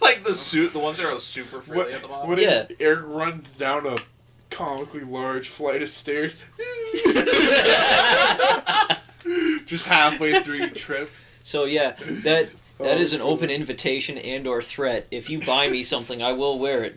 S2: Like the suit, the ones that are super frilly
S4: What?
S2: at the bottom.
S4: What
S1: Yeah.
S4: if Eric runs down a comically large flight of stairs?
S3: Just halfway through your trip.
S1: So, yeah, that is an open invitation and or threat. If you buy me something, I will wear it.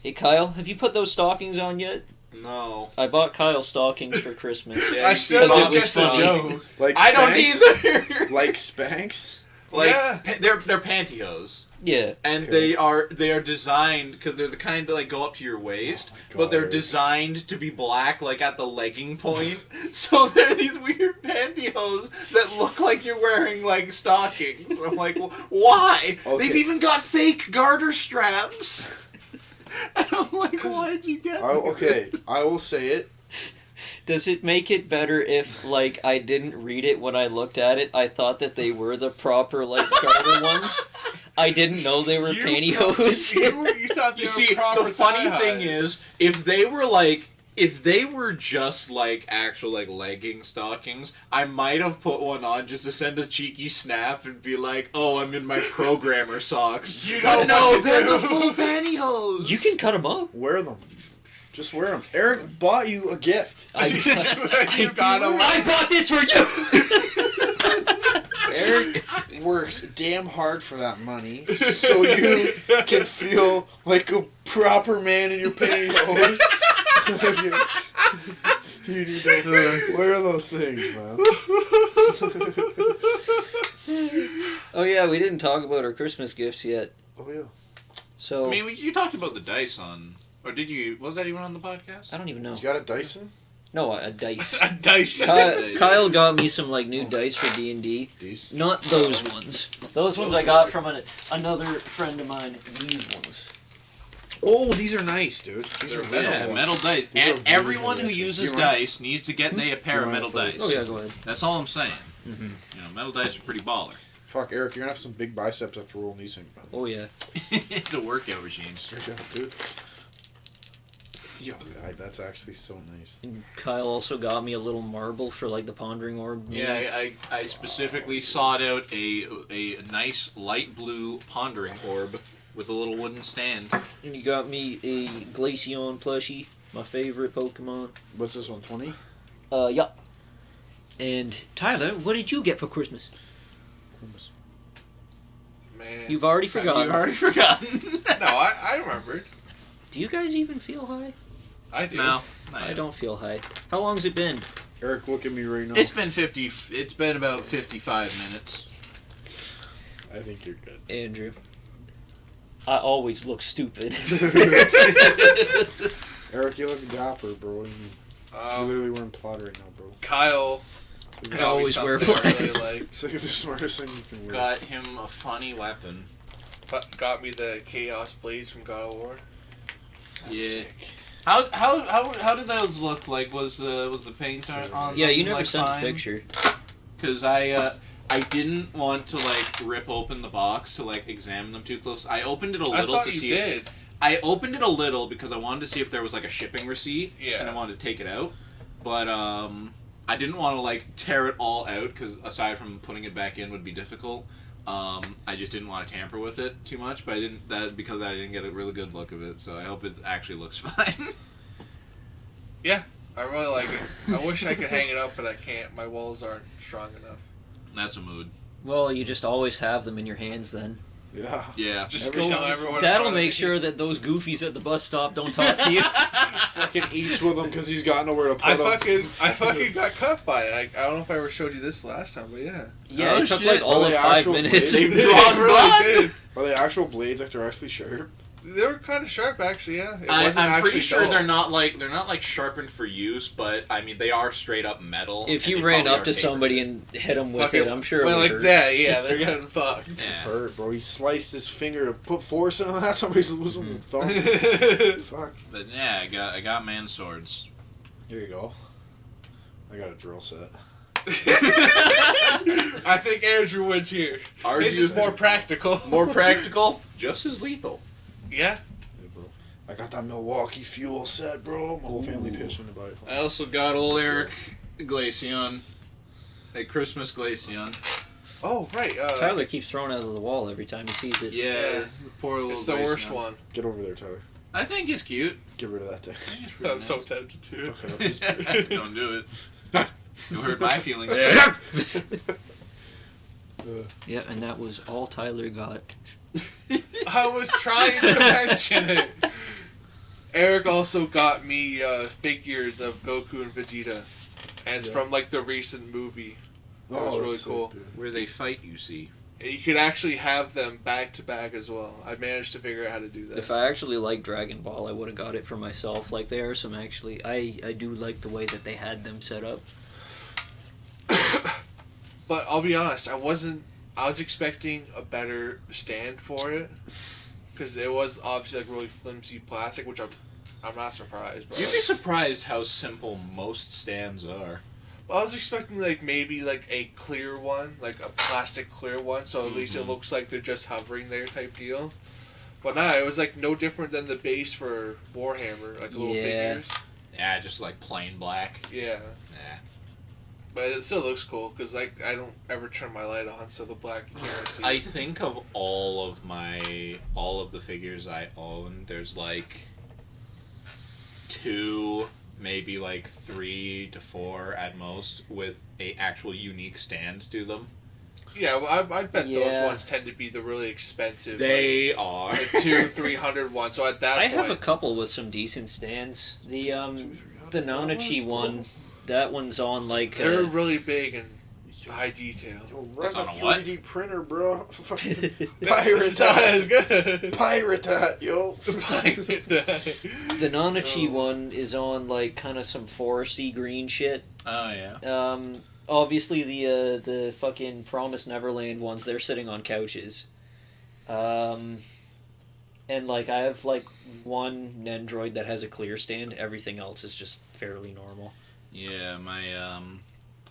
S1: Hey, Kyle, have you put those stockings on yet?
S2: No.
S1: I bought Kyle stockings for Christmas.
S2: Yeah,
S3: I still
S1: because it
S3: don't
S1: was
S3: get the
S1: funny.
S3: joke.
S4: Like
S2: I don't
S4: Spanx?
S2: either.
S4: Like Spanx?
S2: Like
S3: Yeah.
S2: they're pantyhose.
S1: Yeah.
S2: And
S4: Okay.
S2: they are designed because they're the kind that like go up to your waist,
S4: Oh my God,
S2: but they're
S4: Eric.
S2: designed to be black, like at the legging point. So they're these weird pantyhose that look like you're wearing like stockings. I'm like, well, why?
S4: Okay.
S2: They've even got fake garter straps. And I'm like, why did you get?
S4: Okay, I will say it.
S1: Does it make it better if, like, I didn't read it when I looked at it? I thought that they were the proper, like, garter ones. I didn't know they were pantyhose.
S3: You thought they
S2: You
S3: were
S2: see,
S3: proper
S2: the funny
S3: thigh
S2: thing
S3: highs.
S2: is, if they were just like actual like legging stockings, I might have put one on just to send a cheeky snap and be like, "Oh, I'm in my programmer socks."
S3: You
S2: But
S3: know
S2: no,
S3: what to
S2: they're
S3: do.
S2: the full pantyhose.
S1: You can cut them up.
S4: Wear them. Just wear them. Eric bought you a gift.
S3: You gotta
S1: I bought this for you!
S4: Eric works damn hard for that money so you can feel like a proper man in your pantyhose. You need to wear those things, man.
S1: Oh, yeah, we didn't talk about our Christmas gifts yet.
S4: Oh, yeah.
S1: So,
S2: I mean, you talked about the dice on, or did you? Was that even on the podcast?
S1: I don't even know.
S4: You got a Dyson?
S1: No, a dice.
S3: A dice.
S1: Kyle got me some, like, new dice for D&D.
S4: These?
S1: Not those ones. Those ones I got from another friend of mine. These ones.
S4: Oh, these are nice, dude. These are
S2: Yeah,
S4: ones.
S2: metal dice.
S4: These are
S2: And
S4: really
S2: everyone
S4: good,
S2: who
S4: actually.
S2: uses
S4: You mind?
S2: dice needs to get a pair of
S4: You mind
S2: metal
S4: if I-
S2: dice.
S1: Oh, yeah, go ahead.
S2: That's all I'm saying.
S1: Mm-hmm.
S2: You know, metal dice are pretty baller.
S4: Fuck, Eric, you're gonna have some big biceps after rolling these things, man.
S1: Oh, yeah.
S2: It's a workout regime.
S4: Straight up, dude. Yo, that's actually so nice.
S1: And Kyle also got me a little marble for like the pondering orb.
S2: Yeah, I specifically sought out a nice light blue pondering orb with a little wooden stand.
S1: And you got me a Glaceon plushie, my favorite Pokemon.
S4: What's this one, 20?
S1: Yeah. And Tyler, what did you get for Christmas?
S3: Man.
S1: You've already forgotten.
S2: You've already forgotten.
S3: No, I remembered.
S1: Do you guys even feel high?
S3: I do.
S2: No,
S1: I don't feel high. How long's it been?
S4: Eric, look at me right now.
S2: It's been 50. It's been about 55 minutes.
S4: I think you're good.
S1: Andrew. I always look stupid.
S4: Eric, you look dapper, bro. What do you mean? You're literally wearing plaid right now, bro.
S3: Kyle.
S1: I always wear
S3: something I really like.
S4: It's like the smartest thing you can wear.
S2: Got him a funny weapon.
S3: Got me the Chaos Blaze from God of War.
S2: Yeah.
S4: Sick.
S2: How did those look like? Was the paint on?
S1: Yeah, you never
S2: like,
S1: sent
S2: fine?
S1: a picture.
S2: Because I didn't want to like rip open the box to like examine them too close. I opened it a little
S3: I thought
S2: to
S3: you
S2: see.
S3: did.
S2: I opened it a little because I wanted to see if there was like a shipping receipt.
S3: Yeah.
S2: And I wanted to take it out, but I didn't want to like tear it all out because aside from putting it back in would be difficult. I just didn't want to tamper with it too much, but I didn't. That because I didn't get a really good look of it. So I hope it actually looks fine.
S3: Yeah, I really like it. I wish I could hang it up, but I can't. My walls aren't strong enough.
S2: That's a mood.
S1: Well, you just always have them in your hands then.
S4: Yeah.
S2: Yeah.
S3: Just
S4: Every
S3: go
S4: time-
S3: everyone.
S1: That'll make sure that those goofies at the bus stop don't talk to you.
S4: Fucking eats with him because he's got nowhere to put
S3: I
S4: him.
S3: fucking got cut by it. I don't know if I ever showed you this last time, but yeah.
S1: Yeah,
S2: Oh,
S1: it took
S2: shit.
S1: like all
S4: Are
S1: of
S4: they
S1: 5
S4: actual
S1: minutes.
S4: blades?
S3: They
S2: Drawn
S3: really
S2: blood?
S3: did.
S4: Are they actual blades? Like they're actually sharp?
S3: They were kind of sharp, actually. Yeah, it
S2: I'm
S3: wasn't
S2: pretty
S3: actually
S2: sure
S3: dull.
S2: they're not like sharpened for use, but I mean they are straight up metal.
S1: If
S2: and
S1: you
S2: they
S1: ran
S2: probably
S1: up
S2: are
S1: to
S2: tapered.
S1: somebody and hit them with
S3: Fucking
S1: it, I'm sure it
S3: went
S1: would
S3: like
S1: hurt.
S3: that. Yeah, they're getting fucked.
S2: Yeah.
S4: Hurt, bro. He sliced his finger, put force in that. Somebody's losing the thumb. Fuck.
S2: But yeah, I got man swords.
S4: Here you go. I got a drill set.
S3: I think Andrew wins here.
S2: Ours
S3: This is more practical.
S2: more practical, just as lethal.
S3: Yeah.
S4: Yeah, bro. I got that Milwaukee fuel set, bro. My whole family pitched in to buy it.
S2: I also got old Eric Glaceon, a Christmas Glaceon.
S3: Oh right.
S1: Tyler keeps throwing it out of the wall every time he sees it.
S2: Yeah,
S3: Yeah.
S2: the poor little.
S3: It's the worst
S2: Glaceon.
S3: one.
S4: Get over there, Tyler.
S2: I think it's cute.
S4: Get rid of that thing.
S2: I think it's really
S3: I'm so
S2: nice.
S3: tempted to.
S4: Fuck it up.
S2: Don't do it. You hurt my feelings.
S1: Yeah, and that was all Tyler got.
S3: I was trying to mention it. Eric also got me figures of Goku and Vegeta, and it's
S4: Yeah.
S3: from like the recent movie. That was really
S4: that's
S3: cool.
S4: sick, dude.
S2: Where they fight, you see.
S3: And you could actually have them back to back as well. I managed to figure out how to do that.
S1: If I actually liked Dragon Ball, I would have got it for myself. Like, there are some actually... I do like the way that they had them set up.
S3: But I'll be honest, I was expecting a better stand for it, because it was obviously like really flimsy plastic, which I'm not surprised. But
S2: You'd be surprised how simple most stands are.
S3: I was expecting like maybe like a clear one, like a plastic clear one, so at least it looks like they're just hovering there type deal. But nah, it was like no different than the base for Warhammer, like little
S1: Yeah.
S3: figures.
S2: Yeah, just like plain black.
S3: Yeah,
S2: Yeah.
S3: but it still looks cool because like I don't ever turn my light on, so the black. You can't see.
S2: I think of all of the figures I own, there's like 2, maybe like 3 to 4 at most with a actual unique stand to them.
S3: Yeah, well, I bet those
S1: Yeah.
S3: ones tend to be the really expensive.
S2: They are.
S3: Like, the 200-300 ones. So at that
S1: I
S3: point,
S1: have a couple with some decent stands. The
S4: $200-300
S1: Nanachi one, that one's on like...
S3: they're really big and high detail.
S4: Yo, run
S2: It's
S4: a
S2: on a what?
S4: 3D printer, bro. Fucking
S3: That's
S4: pirate
S3: not
S4: that.
S3: as good.
S4: Pirate that, yo.
S3: Pirate that.
S1: The Nanachi one is on like kind of some foresty green shit.
S2: Oh yeah.
S1: Obviously the fucking Promised Neverland ones, they're sitting on couches. And like I have like one Nendroid that has a clear stand. Everything else is just fairly normal.
S2: Yeah,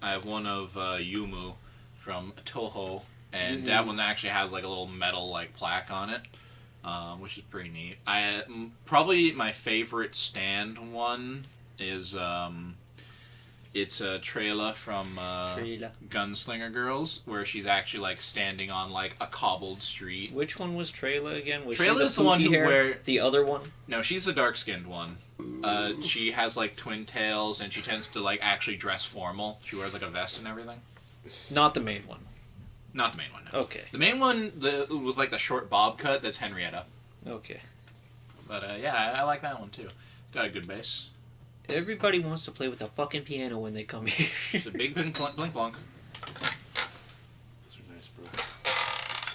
S2: I have one of Yumu from Toho, and that one actually has like a little metal like plaque on it. which is pretty neat. Probably my favorite stand one is it's a Trayla from Gunslinger Girls, where she's actually like standing on like a cobbled street.
S1: Which one was Trayla again? Was
S2: Trayla
S1: she
S2: is the one who wear
S1: the other one?
S2: No, she's the dark skinned one. She has like twin tails, and she tends to like actually dress formal. She wears like a vest and everything.
S1: Not the main one.
S2: Not the main one. No.
S1: Okay.
S2: The main one, with like the short bob cut, that's Henrietta.
S1: Okay.
S2: But yeah, I like that one too. Got a good bass.
S1: Everybody wants to play with the fucking piano when they come here.
S2: It's a big blink blunk.
S4: Those are nice, bro.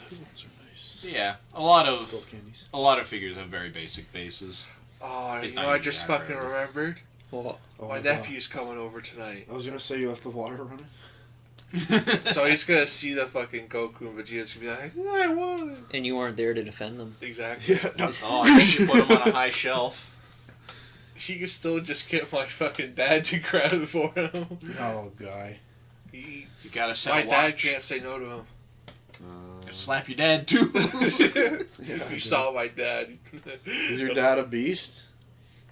S4: Those ones are nice.
S2: Yeah, a lot
S4: Skull candies.
S2: of figures have very basic basses.
S3: Oh,
S2: It's
S3: you
S2: not
S3: know, I
S2: even
S3: just
S2: that
S3: fucking
S2: rare.
S3: remembered.
S1: Well,
S4: Oh
S3: my
S4: God.
S3: nephew's coming over tonight.
S4: I was gonna say you left the water running.
S3: So he's gonna see the fucking Goku and Vegeta's gonna be like, I want it.
S1: and you weren't there to defend them.
S3: Exactly.
S4: Yeah. No.
S2: Oh, I think you put them on a high shelf.
S3: He can still just get my fucking dad to grab it for him.
S4: Oh, guy.
S3: He,
S2: You gotta set
S3: my
S2: a
S3: dad
S2: watch.
S3: can't say no to him.
S2: Slap your dad too.
S3: If you saw my dad.
S4: Is your dad a beast?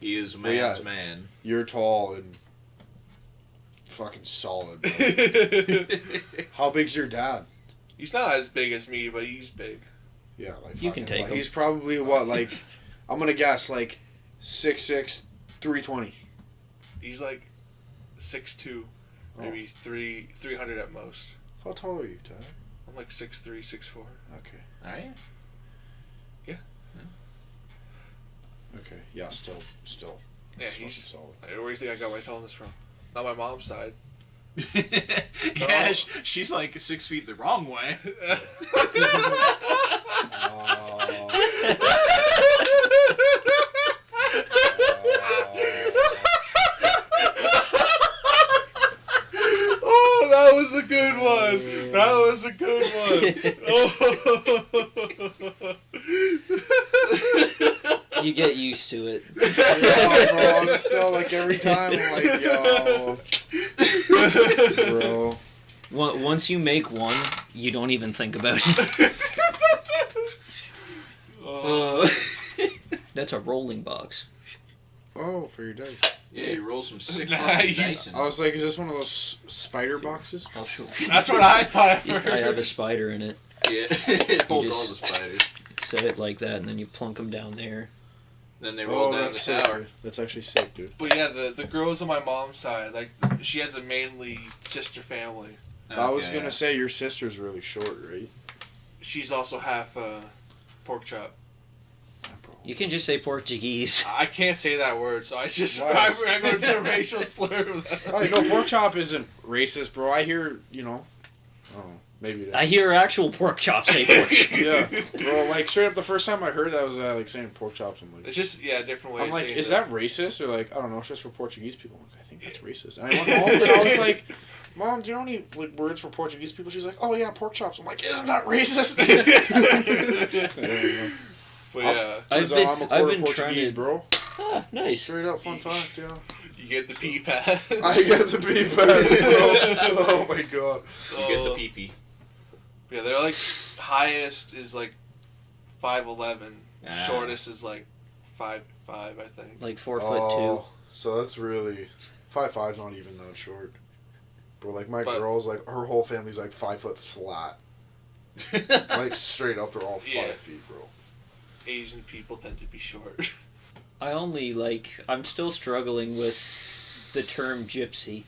S2: He is a
S4: Well, yeah.
S2: man's man.
S4: You're tall and fucking solid, bro. How big's your dad?
S3: He's not as big as me, but he's big.
S4: Yeah, like
S1: You can
S4: fucking,
S1: take
S4: like,
S1: him.
S4: He's probably what, like, I'm gonna guess, like 6'6", 320.
S3: He's like 6'2", maybe 300 at most.
S4: How tall are you, Tyler?
S3: I'm like 6'3", 6'4".
S4: Okay.
S2: Are you?
S4: Okay. Yeah. Still.
S3: Yeah,
S4: It's fucking
S3: he's.
S4: solid.
S3: Where do you think I got my tallness from? Not my mom's side.
S2: Yeah, she's like 6 feet the wrong way.
S3: Oh, that was a good one. That was a good one. Oh.
S1: You get used to it.
S4: Yeah, bro, I'm still like every time I'm like, yo, bro.
S1: Once you make one, you don't even think about it. That's a rolling box.
S4: Oh, for your dice.
S2: Yeah, you roll some sick
S3: Nah,
S2: fucking
S3: you-
S2: dice in
S4: I was like, is this one of those spider boxes?
S1: I'll show.
S3: That's what I thought at first.
S1: I have a spider in it.
S2: Yeah, it holds all
S1: just-
S2: the spiders.
S1: Set it like that, and then you plunk them down there.
S2: Then they roll down the
S4: that's sick,
S2: tower.
S4: dude. That's actually sick, dude.
S3: But yeah, the girls on my mom's side, like, she has a mainly sister family.
S4: I was
S2: Okay,
S4: gonna say your sister's really short, right?
S3: She's also half pork chop.
S4: Yeah, bro.
S1: You can just say Portuguese.
S3: I can't say that word, so I just
S4: Why?
S3: I go to the racial slur.
S4: Oh, you know, pork chop isn't racist, bro. I hear, you know, I don't know, maybe it is.
S1: I hear actual pork chops say pork chop.
S4: Yeah, bro. Like straight up, the first time I heard that was like saying pork chops. I'm like,
S3: It's just different way.
S4: I'm
S3: of
S4: like,
S3: saying
S4: is that racist or like I don't know? It's just for Portuguese people. I'm like, I think that's racist. And I went home and I was like, Mom, do you know any like words for Portuguese people? She's like, oh yeah, pork chops. I'm like, isn't that racist?
S3: But yeah,
S1: I've
S4: Turns
S1: been-
S4: out I'm a
S1: I've
S4: quarter
S1: been
S4: Portuguese,
S1: trying
S4: bro.
S1: Ah, nice.
S4: Straight up fun fact, yeah.
S3: you get the pea pad.
S4: I get the beef patty, bro. Oh my god.
S2: You get the pee-pee.
S3: Yeah, they're like highest is like 5'11",
S2: Ah.
S3: shortest is like 5'5", I think.
S1: Like 4'2".
S4: Oh, so that's really 5'5"'s not even that short. Bro, like my
S3: But-
S4: girl's like her whole family's like 5 foot flat. Like straight up, they're all 5
S3: Yeah.
S4: feet, bro.
S3: Asian people tend to be short.
S1: I'm still struggling with the term gypsy.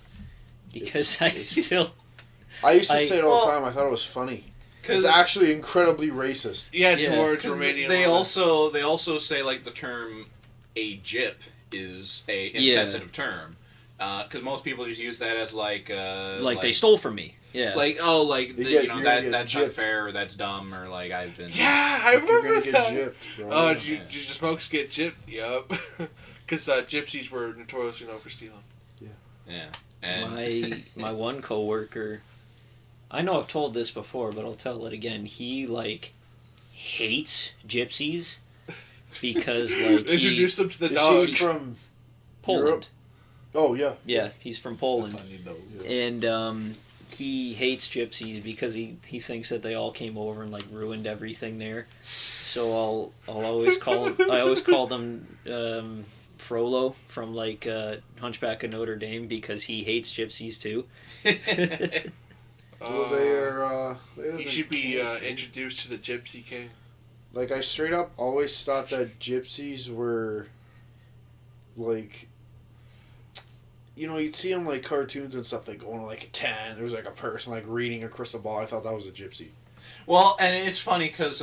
S1: Because I still...
S4: I used to say it all the
S2: well-
S4: time. I thought it was funny.
S2: Because
S4: It's actually incredibly racist.
S3: Yeah,
S1: Yeah.
S3: towards
S2: 'cause
S3: Romanian
S2: they
S3: women.
S2: also say like the term a gyp is a insensitive term. Because most people just use that as like
S1: they stole from me. Yeah.
S2: like
S4: You get- you're gonna get
S2: that's
S4: gypped.
S2: unfair or that's dumb or like I've been
S3: Yeah, I
S4: You're
S3: remember
S4: gonna get
S3: that.
S4: gypped, bro.
S3: Oh,
S2: Yeah.
S3: did you smokes get gypped? Yup. Because gypsies were notoriously known for stealing.
S2: yeah and
S1: my one coworker, I know I've told this before, but I'll tell it again. He like hates gypsies because like
S3: Introduce them to the
S4: Is
S3: dog.
S4: he from
S1: Poland.
S4: Europe? Oh, yeah.
S1: Yeah, he's from Poland.
S2: Funny though.
S1: And he hates gypsies because he thinks that they all came over and like ruined everything there. So I'll always call them Frollo from like Hunchback of Notre Dame because he hates gypsies too.
S4: Well,
S3: he should be introduced to the Gypsy King.
S4: Like, I straight up always thought that gypsies were, like, you know, you'd see them, like, cartoons and stuff, they go on, like, a tent, there was, like, a person, like, reading a crystal ball. I thought that was a gypsy.
S2: Well, and it's funny because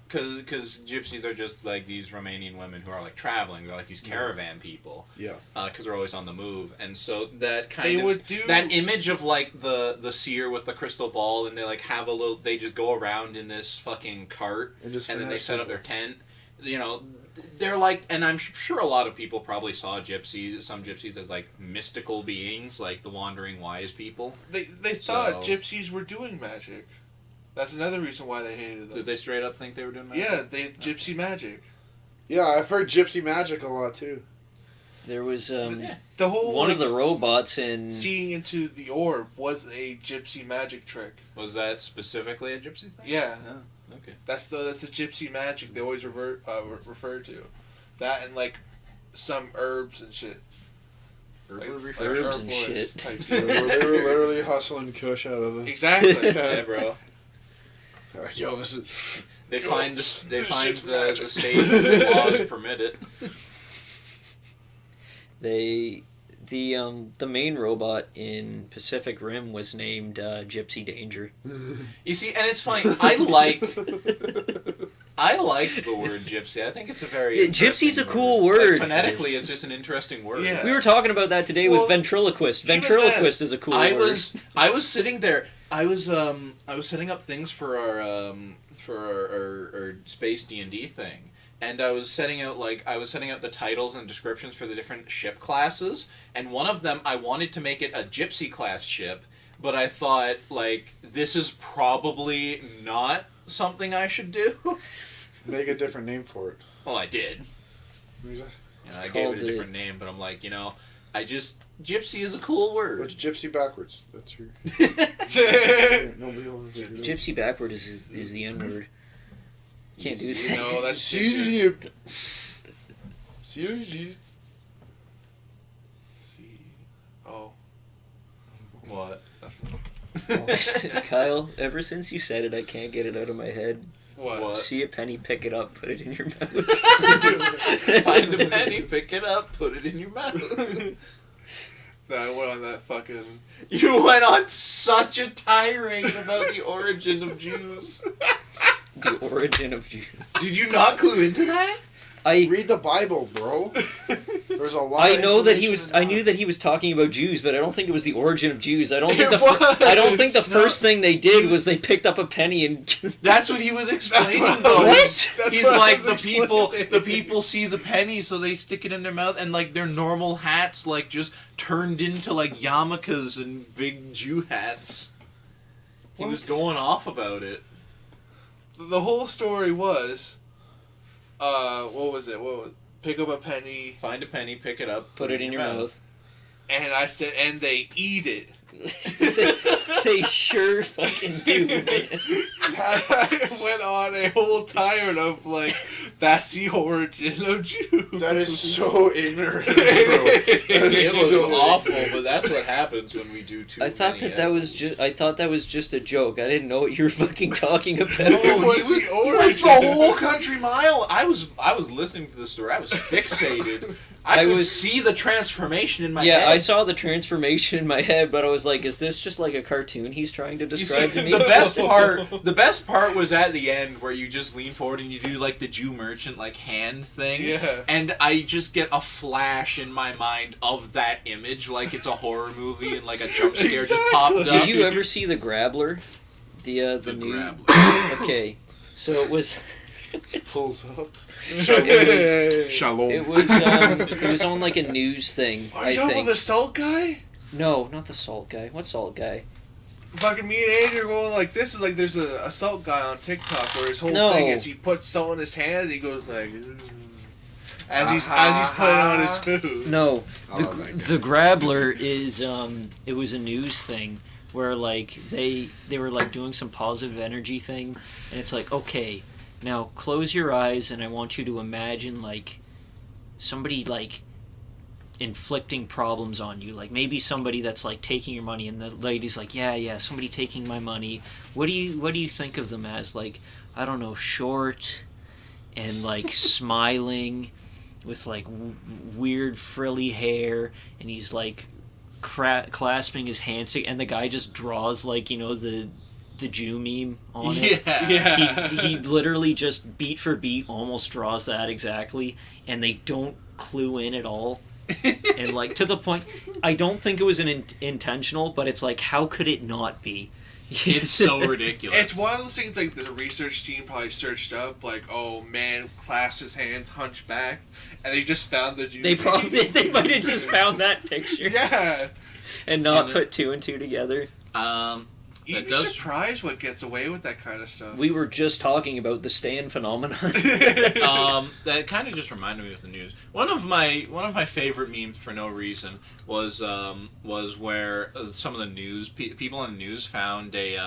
S2: gypsies are just like these Romanian women who are like traveling. They're like these caravan people.
S4: Yeah.
S2: Because they're always on the move, and so that that image of like the seer with the crystal ball, and they like have a little. They just go around in this fucking cart, and then they set up their tent. You know, they're like, and I'm sure a lot of people probably saw some gypsies as like mystical beings, like the wandering wise people.
S3: They thought gypsies were doing magic. That's another reason why they hated them.
S2: Did they straight up think they were doing magic?
S3: Yeah, they gypsy magic.
S4: Yeah, I've heard gypsy magic a lot too.
S1: There was
S3: the whole
S1: one of the robots in
S3: seeing into the orb was a gypsy magic trick.
S2: Was that specifically a gypsy thing?
S3: Yeah.
S2: Oh, okay.
S3: That's the gypsy magic they always refer to. That and like some herbs and shit.
S1: Herbs and shit.
S4: They were literally hustling kush out of them.
S3: Exactly.
S2: Yeah, bro.
S4: Yo, this is.
S2: They find the state the laws permit it.
S1: The main robot in Pacific Rim was named Gypsy Danger.
S2: You see, and it's funny. I like the word gypsy. I think it's a very
S1: gypsy's a cool word.
S2: Like, phonetically, it's just an interesting word.
S3: Yeah.
S1: We were talking about that today with ventriloquist. Ventriloquist is a cool word.
S2: I was sitting there. I was setting up things for our space D&D thing, and I was setting out the titles and descriptions for the different ship classes, and one of them I wanted to make it a gypsy class ship, but I thought like this is probably not something I should do.
S4: Make a different name for it.
S2: Well, I did. I gave it a different name, but I'm like, gypsy is a cool word.
S4: What's gypsy backwards? That's your. Nobody will figure it out.
S1: Gypsy backward is the N word. Can't do that.
S3: No, that's
S4: See.
S3: Oh.
S2: What?
S1: Kyle, ever since you said it, I can't get it out of my head.
S3: What?
S1: See a penny, pick it up, put it in your mouth.
S2: Find a penny, pick it up, put it in your mouth.
S3: I went on that fucking...
S2: You went on such a tirade about the origin of Jews.
S1: The origin of Jews.
S2: Did you not clue into that?
S4: Read the Bible, bro. There's a lot.
S1: I knew that he was talking about Jews, but I don't think it was the origin of Jews. I don't think the first thing they did was they picked up a penny and.
S2: That's what he was explaining.
S1: What?
S2: He's like the people see the penny, so they stick it in their mouth, and like their normal hats like just turned into like yarmulkes and big Jew hats. He was going off about it.
S3: The whole story was, what was it? Pick up a penny.
S2: Find a penny, pick it up,
S1: put it in your mouth.
S3: And I said, and they eat it.
S1: They sure fucking do, man.
S3: I went on a whole tirade of like, that's the origin of Jews.
S4: That is so ignorant, bro.
S2: It was so awful, but that's what happens when we do too.
S1: I thought that was just a joke. I didn't know what you were fucking talking about.
S3: It was the origin.
S2: The whole country mile. I was listening to the story. I was fixated. I could see the transformation in my head.
S1: Yeah, I saw the transformation in my head, but I was like, is this just like a cartoon he's trying to describe to me?
S2: The best part was at the end where you just lean forward and you do like the Jew merchant like hand thing.
S3: Yeah.
S2: And I just get a flash in my mind of that image like it's a horror movie and like a jump scare just popped up.
S1: Did you ever see The Grabbler? The new
S2: Grabbler.
S1: Okay. So it was
S4: Pulls up.
S3: Shalom.
S1: It was on like a news thing.
S3: Are you talking about the salt guy?
S1: No, not the salt guy. What salt guy?
S3: Fucking me and Andrew are going like this. Is like there's a salt guy on TikTok where his whole thing is he puts salt in his hand and he goes like as he's putting on his food.
S1: No, the Grabbler is it was a news thing where like they were like doing some positive energy thing, and it's like, okay, now close your eyes and I want you to imagine like somebody like inflicting problems on you, like maybe somebody that's like taking your money, and the lady's like, yeah, somebody taking my money. What do you think of them as? Like, I don't know, short and like smiling with like weird frilly hair, and he's like clasping his hands and the guy just draws like, you know, the Jew meme on it.
S3: Yeah.
S1: He literally just beat for beat almost draws that exactly, and they don't clue in at all. And like to the point, I don't think it was intentional, but it's like, how could it not be?
S2: It's so ridiculous.
S3: It's one of those things like the research team probably searched up, like, oh man, clasped his hands, hunchback, and they just found the Jew.
S1: They might have just found that picture.
S3: Yeah.
S1: And not put two and two together.
S3: You'd be surprised what gets away with that kind of stuff.
S1: We were just talking about the Stan phenomenon.
S2: That kind of just reminded me of the news. One of my favorite memes for no reason was where some of the news people in the news found a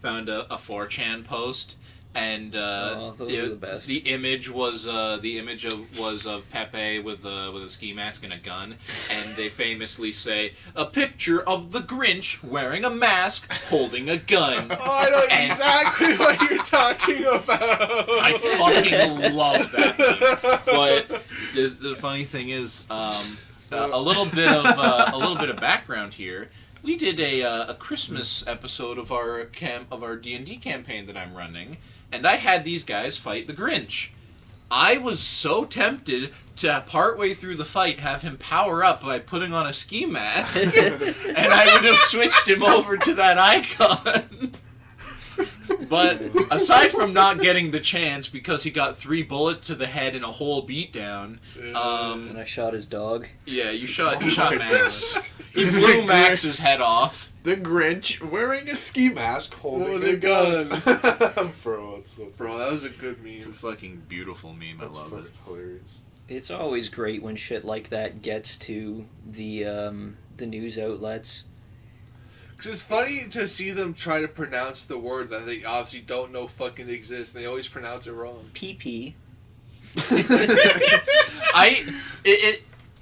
S2: 4chan post. And
S1: those are the best.
S2: The image was of Pepe with a ski mask and a gun, and they famously say a picture of the Grinch wearing a mask holding a gun.
S3: Oh, I know exactly what you're talking about.
S2: I fucking love that meme. But the funny thing is, a little bit of background here. We did a Christmas episode of our D&D campaign that I'm running. And I had these guys fight the Grinch. I was so tempted to, partway through the fight, have him power up by putting on a ski mask. And I would have switched him over to that icon. But aside from not getting the chance because he got 3 bullets to the head and a whole beatdown,
S1: and I shot his dog.
S2: Yeah, you shot Max. You blew Max's head off.
S4: The Grinch wearing a ski mask holding a gun. Bro, it's so
S3: Bro, that was a good meme.
S2: It's a fucking beautiful meme.
S4: That's
S2: I love it.
S4: Hilarious.
S1: It's always great when shit like that gets to the news outlets.
S3: Because it's funny to see them try to pronounce the word that they obviously don't know fucking exists. They always pronounce it wrong.
S1: PP.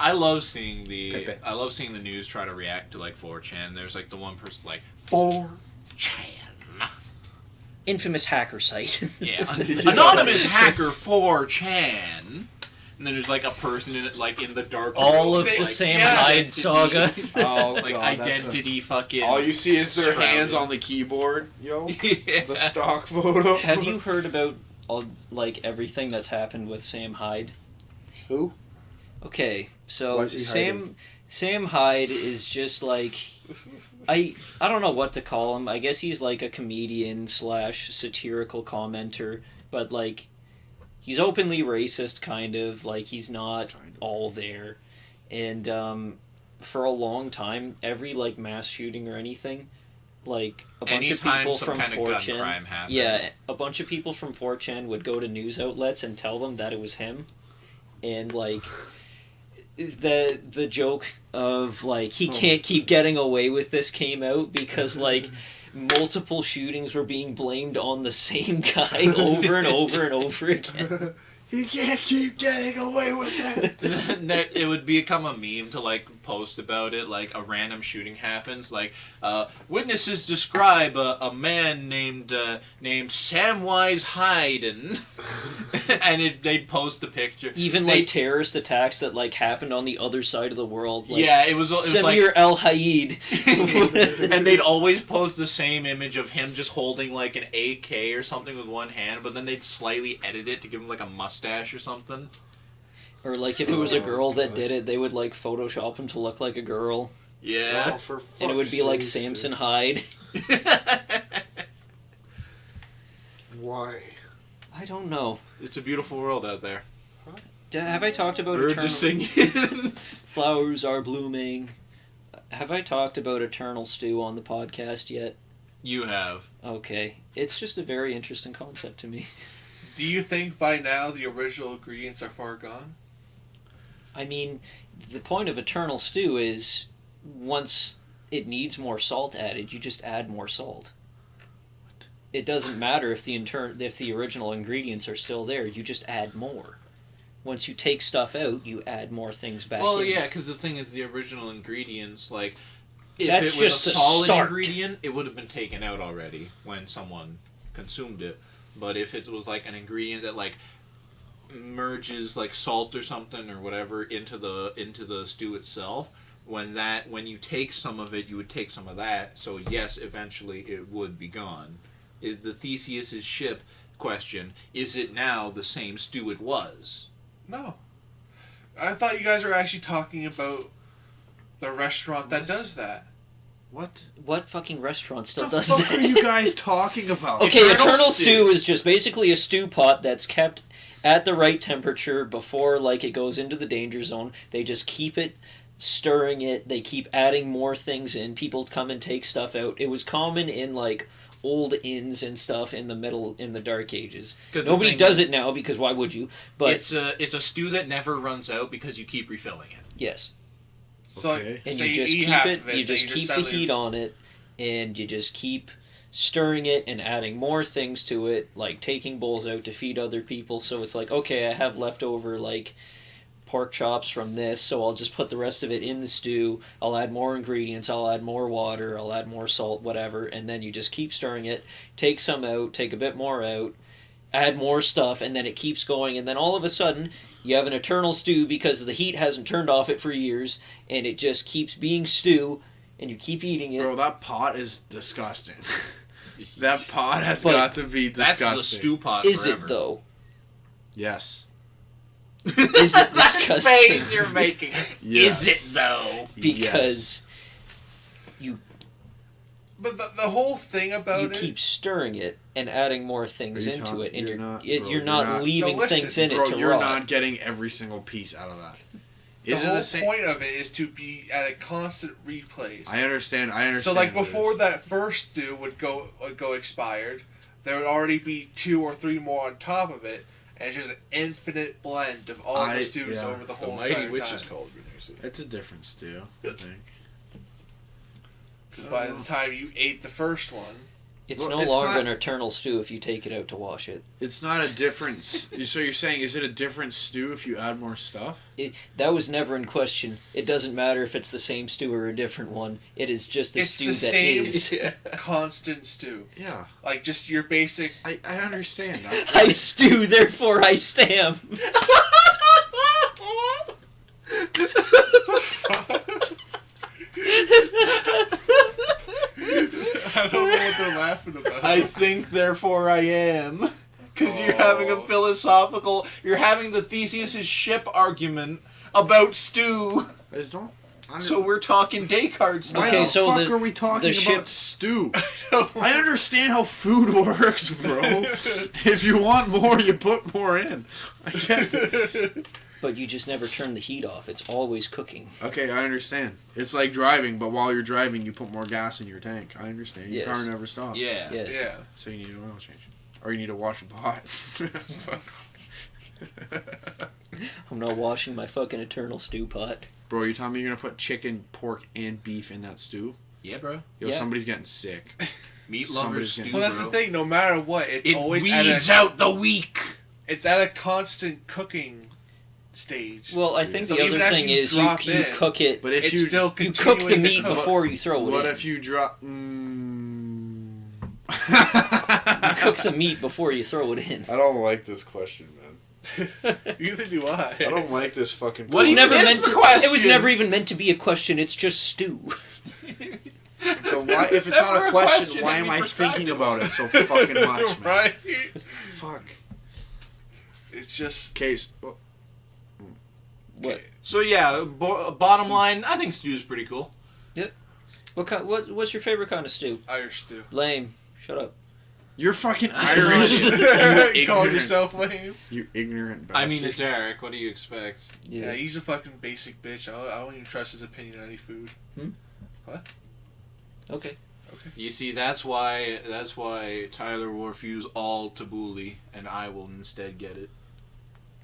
S2: I love seeing the news try to react to like 4chan. There's like the one person like 4chan.
S1: Infamous hacker site.
S2: Yeah, anonymous hacker 4chan. And then there's like a person in it, like in the dark.
S1: All of
S2: like,
S1: the Sam Hyde saga.
S4: Oh,
S2: like
S4: God,
S2: identity fucking.
S4: All you see is their
S2: shrouded.
S4: hands on the keyboard, yo.
S2: Yeah.
S4: The stock photo.
S1: Have you heard about like everything that's happened with Sam Hyde?
S4: Who?
S1: Okay, so
S4: Why is he hiding?
S1: Sam Hyde is just like, I don't know what to call him. I guess he's like a comedian / satirical commenter, but like he's openly racist, kind of. Like he's not all there, and for a long time, every like mass shooting or anything, like a bunch of people from 4chan, a bunch of people from 4chan would go to news outlets and tell them that it was him, and like. The joke of like he can't keep getting away with this came out because like multiple shootings were being blamed on the same guy over and over and over again.
S4: He can't keep getting away with it.
S2: It would become a meme to like post about it, like a random shooting happens, like witnesses describe a man named Samwise Hyden, and they'd post the picture.
S1: Even like terrorist attacks that like happened on the other side of the world. Like,
S2: yeah, it was
S1: Samir
S2: like,
S1: El-Hayed.
S2: and they'd always post the same image of him just holding like an AK or something with one hand, but then they'd slightly edit it to give him like a mustache or something.
S1: Or like if it was a girl that did it, they would like Photoshop him to look like a girl.
S2: Yeah.
S4: Oh, for
S1: And it would be like
S4: sakes,
S1: Samson
S4: dude.
S1: Hyde.
S4: Why?
S1: I don't know.
S2: It's a beautiful world out there.
S1: Have I talked about
S2: Birds
S1: eternal...
S2: are singing.
S1: Flowers are blooming. Have I talked about Eternal Stew on the podcast yet?
S2: You have.
S1: Okay. It's just a very interesting concept to me.
S3: Do you think by now the original ingredients are far gone?
S1: I mean, the point of Eternal Stew is once it needs more salt added, you just add more salt. It doesn't matter if the original ingredients are still there. You just add more. Once you take stuff out, you add more things back
S5: Well,
S1: in.
S5: yeah, because the thing is, the original ingredients, like, if
S1: That's
S5: it was
S1: just
S5: a
S1: the
S5: solid
S1: start.
S5: ingredient, it would have been taken out already when someone consumed it. But if it was like an ingredient that like merges like salt or something or whatever into the stew itself, when you take some of it, you would take some of that. So yes, eventually it would be gone. Is the Theseus's ship question? Is it now the same stew it was?
S3: No. I thought you guys were actually talking about the restaurant that does that.
S4: What?
S1: What fucking restaurant still
S4: The
S1: does
S4: fuck
S1: that?
S4: are you guys talking about?
S1: Okay,
S5: Eternal
S1: Eternal
S5: stew.
S1: stew is just basically a stew pot that's kept at the right temperature before like it goes into the danger zone. They just keep it stirring it. They keep adding more things in. People come and take stuff out. It was common in like old inns and stuff in the Dark Ages.
S5: 'Cause the
S1: Nobody
S5: thing
S1: does
S5: is,
S1: it now because why would you? But
S5: it's a stew that never runs out because you keep refilling it.
S1: yes,
S3: So
S4: Okay.
S3: like,
S1: and
S3: say
S1: you just
S3: eat
S1: keep
S3: half
S1: it.
S3: of
S1: You
S3: then
S1: just
S3: you're
S1: keep the
S3: selling-
S1: heat on it, and you just keep stirring it and adding more things to it, like taking bowls out to feed other people. So it's like, okay, I have leftover like pork chops from this, so I'll just put the rest of it in the stew. I'll add more ingredients, I'll add more water, I'll add more salt, whatever, and then you just keep stirring it, take some out, take a bit more out, add more stuff, and then it keeps going, and then all of a sudden you have an eternal stew because the heat hasn't turned off it for years, and it just keeps being stew, and you keep eating it.
S4: Bro, that pot is disgusting. That pot has
S1: But
S4: got to be disgusting.
S5: That's the stew pot
S1: Is
S5: forever.
S1: it though?
S4: Yes.
S1: Is it disgusting?
S5: Face you're making.
S4: Yes.
S5: Is it though?
S1: Because
S3: But the whole thing about
S1: you
S3: it,
S1: keep stirring it and adding more things
S4: Are you
S1: into
S4: talking-
S1: it, and
S4: you're
S1: you're
S4: not-
S1: you're
S4: bro,
S1: not
S4: you're not-
S1: leaving
S3: No, listen,
S1: things in
S4: Bro,
S1: it to
S4: you're
S1: rot.
S4: not getting every single piece out of that.
S3: the
S4: Is it
S3: whole
S4: the same?
S3: point of it is to be at a constant replays.
S4: I understand.
S3: So like
S4: what it
S3: before
S4: is.
S3: that first stew would go expired, there would already be 2 or 3 more on top of it, and it's just an infinite blend of all the stews
S4: yeah.
S3: over the
S5: The
S3: whole
S5: mighty
S3: entire
S5: witch's
S3: time.
S5: cauldron. Is it?
S4: It's a different stew, I think.
S3: Because by the time you ate the first one,
S1: It's
S4: Well,
S1: no
S4: it's
S1: longer
S4: not-
S1: an eternal stew if you take it out to wash it.
S4: It's not a different. So you're saying, is it a different stew if you add more stuff?
S1: That was never in question. It doesn't matter if it's the same stew or a different one. It is just a
S3: it's
S1: stew
S3: the
S1: that
S3: same
S1: is.
S3: constant stew.
S4: Yeah,
S3: Like just your basic.
S4: I understand.
S1: I stew, therefore I stamp.
S3: I don't know what they're laughing about.
S5: I think, therefore I am. Because you're having a
S3: Oh.
S5: philosophical... You're having the Theseus's ship argument about stew.
S4: I just don't.
S5: So we're talking Descartes now.
S4: Why
S1: Okay,
S4: the
S1: so
S4: fuck
S1: the-
S4: are we talking
S1: the
S4: about
S1: ship-
S4: stew? I understand how food works, bro. If you want more, you put more in. I get it.
S1: But you just never turn the heat off. It's always cooking.
S4: Okay, I understand. It's like driving, but while you're driving, you put more gas in your tank. I understand. Your
S1: Yes.
S4: car never stops.
S5: Yeah.
S1: Yes.
S3: Yeah.
S4: So you need an oil change. Or you need to wash a pot.
S1: I'm not washing my fucking eternal stew pot.
S4: Bro, you telling me you're going to put chicken, pork, and beef in that stew?
S5: Yeah, bro.
S4: Yo,
S1: Yeah.
S4: somebody's getting sick.
S5: Meat
S4: Somebody's
S5: lovers
S4: getting-
S5: stew,
S3: Well, that's
S5: bro.
S3: the thing. No matter what, it's
S5: It
S3: always
S5: weeds
S3: at a,
S5: out the weak.
S3: it's at a constant cooking stage.
S1: Well, I think
S3: So
S1: the
S3: even
S1: other
S3: as
S1: thing
S3: you
S1: is you
S3: drop in,
S1: cook it.
S4: But if
S3: it's
S4: you
S3: still
S1: You cook the
S3: continuing to
S1: meat
S3: cook.
S1: before you throw it
S4: What
S1: in.
S4: if you drop...
S1: You cook the meat before you throw it in.
S4: I don't like this question, man.
S3: Neither do I.
S4: I don't like this fucking
S5: What
S1: It was
S5: even
S1: never
S5: is
S1: meant
S5: the
S1: to.
S5: question?
S1: It was never even meant to be a question. It's just stew.
S4: So why, if it's not
S5: Never
S4: a
S5: a
S4: question,
S5: question,
S4: why
S5: it'd
S4: am
S5: be
S4: I
S5: prescribed.
S4: thinking about it so fucking much, man?
S3: Right?
S4: Fuck.
S3: It's just.
S4: Case.
S1: What?
S5: So yeah, bottom line, I think stew is pretty cool.
S1: What's your favorite kind of stew?
S3: Irish stew.
S1: Lame. Shut up.
S4: You're fucking
S5: I
S4: Irish.
S3: You
S4: you
S3: call
S4: ignorant.
S3: yourself lame?
S4: You ignorant bastard.
S5: I mean, it's Eric. What do you expect?
S3: Yeah, he's a fucking basic bitch. I don't even trust his opinion on any food.
S1: Okay.
S5: You see, that's why Tyler will refuse all tabbouleh, and I will instead get it.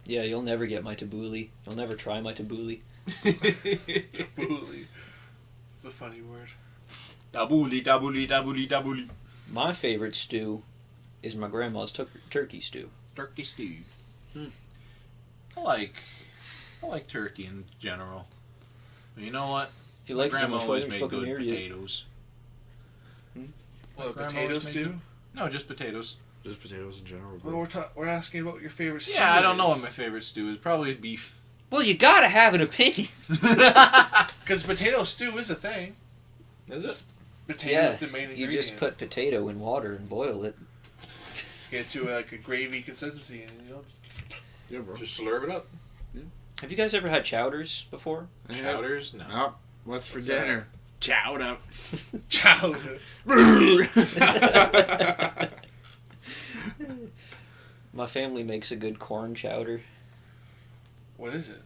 S1: Yeah, you'll never get my tabbouleh. You'll never try my tabbouleh.
S3: Tabbouleh. It's a funny word.
S5: Tabbouleh.
S1: My favorite stew is my grandma's turkey stew.
S5: Turkey stew. I like turkey in general. But you know what?
S1: If you like it so
S5: Grandma
S1: much, why
S5: always
S1: don't you
S5: made
S1: fucking
S5: good
S1: hear you?
S5: potatoes.
S3: What,
S5: Grandma
S3: potato
S5: always made
S3: stew?
S5: good- No, just potatoes.
S4: Just potatoes in general.
S3: Well, we're asking about your favorite stew.
S5: Yeah, I don't know what my favorite stew is. Probably beef.
S1: Well, you gotta have an opinion.
S3: Because potato stew is a thing.
S5: Is it?
S3: Potato is the main ingredient.
S1: You just put potato in water and boil it.
S3: Get to like a gravy consistency, and
S4: Yeah, bro.
S5: Just slurp it up.
S1: Have you guys ever had chowders before?
S5: Chowders? No.
S4: Oh, what's for
S3: What's
S4: dinner? Chowed up.
S3: chow.
S1: My family makes a good corn chowder.
S3: What is it?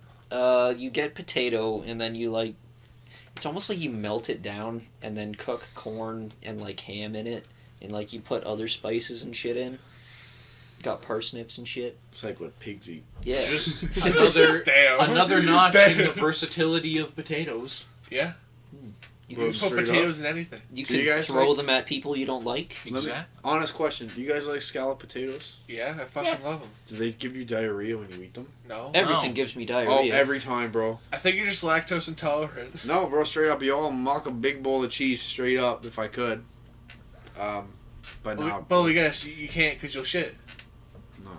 S1: You get potato and then you like, it's almost like you melt it down and then cook corn and like ham in it, and like you put other spices and shit in. Got parsnips and shit.
S4: It's like what pigs eat.
S1: Yeah.
S5: Just
S3: Damn.
S5: another notch
S3: Damn.
S5: in the versatility of potatoes.
S3: Yeah.
S1: You
S4: Bro,
S3: You
S1: can,
S3: put
S4: straight
S3: potatoes in anything.
S1: you
S4: Do you
S1: can
S4: guys
S1: throw
S4: like-
S1: them at people you don't like.
S4: Let me-
S5: Exactly.
S4: Honest question. Do you guys like scallop potatoes?
S3: Yeah, I fucking love them.
S4: Do they give you diarrhea when you eat them?
S3: No.
S1: Everything
S5: No.
S1: gives me
S4: Oh,
S1: diarrhea.
S4: every time, bro.
S3: I think you're just lactose intolerant.
S4: No, bro, straight up. Y'all mock a big bowl of cheese straight up if I could. But no.
S3: But we guess you can't because you'll shit.
S4: No.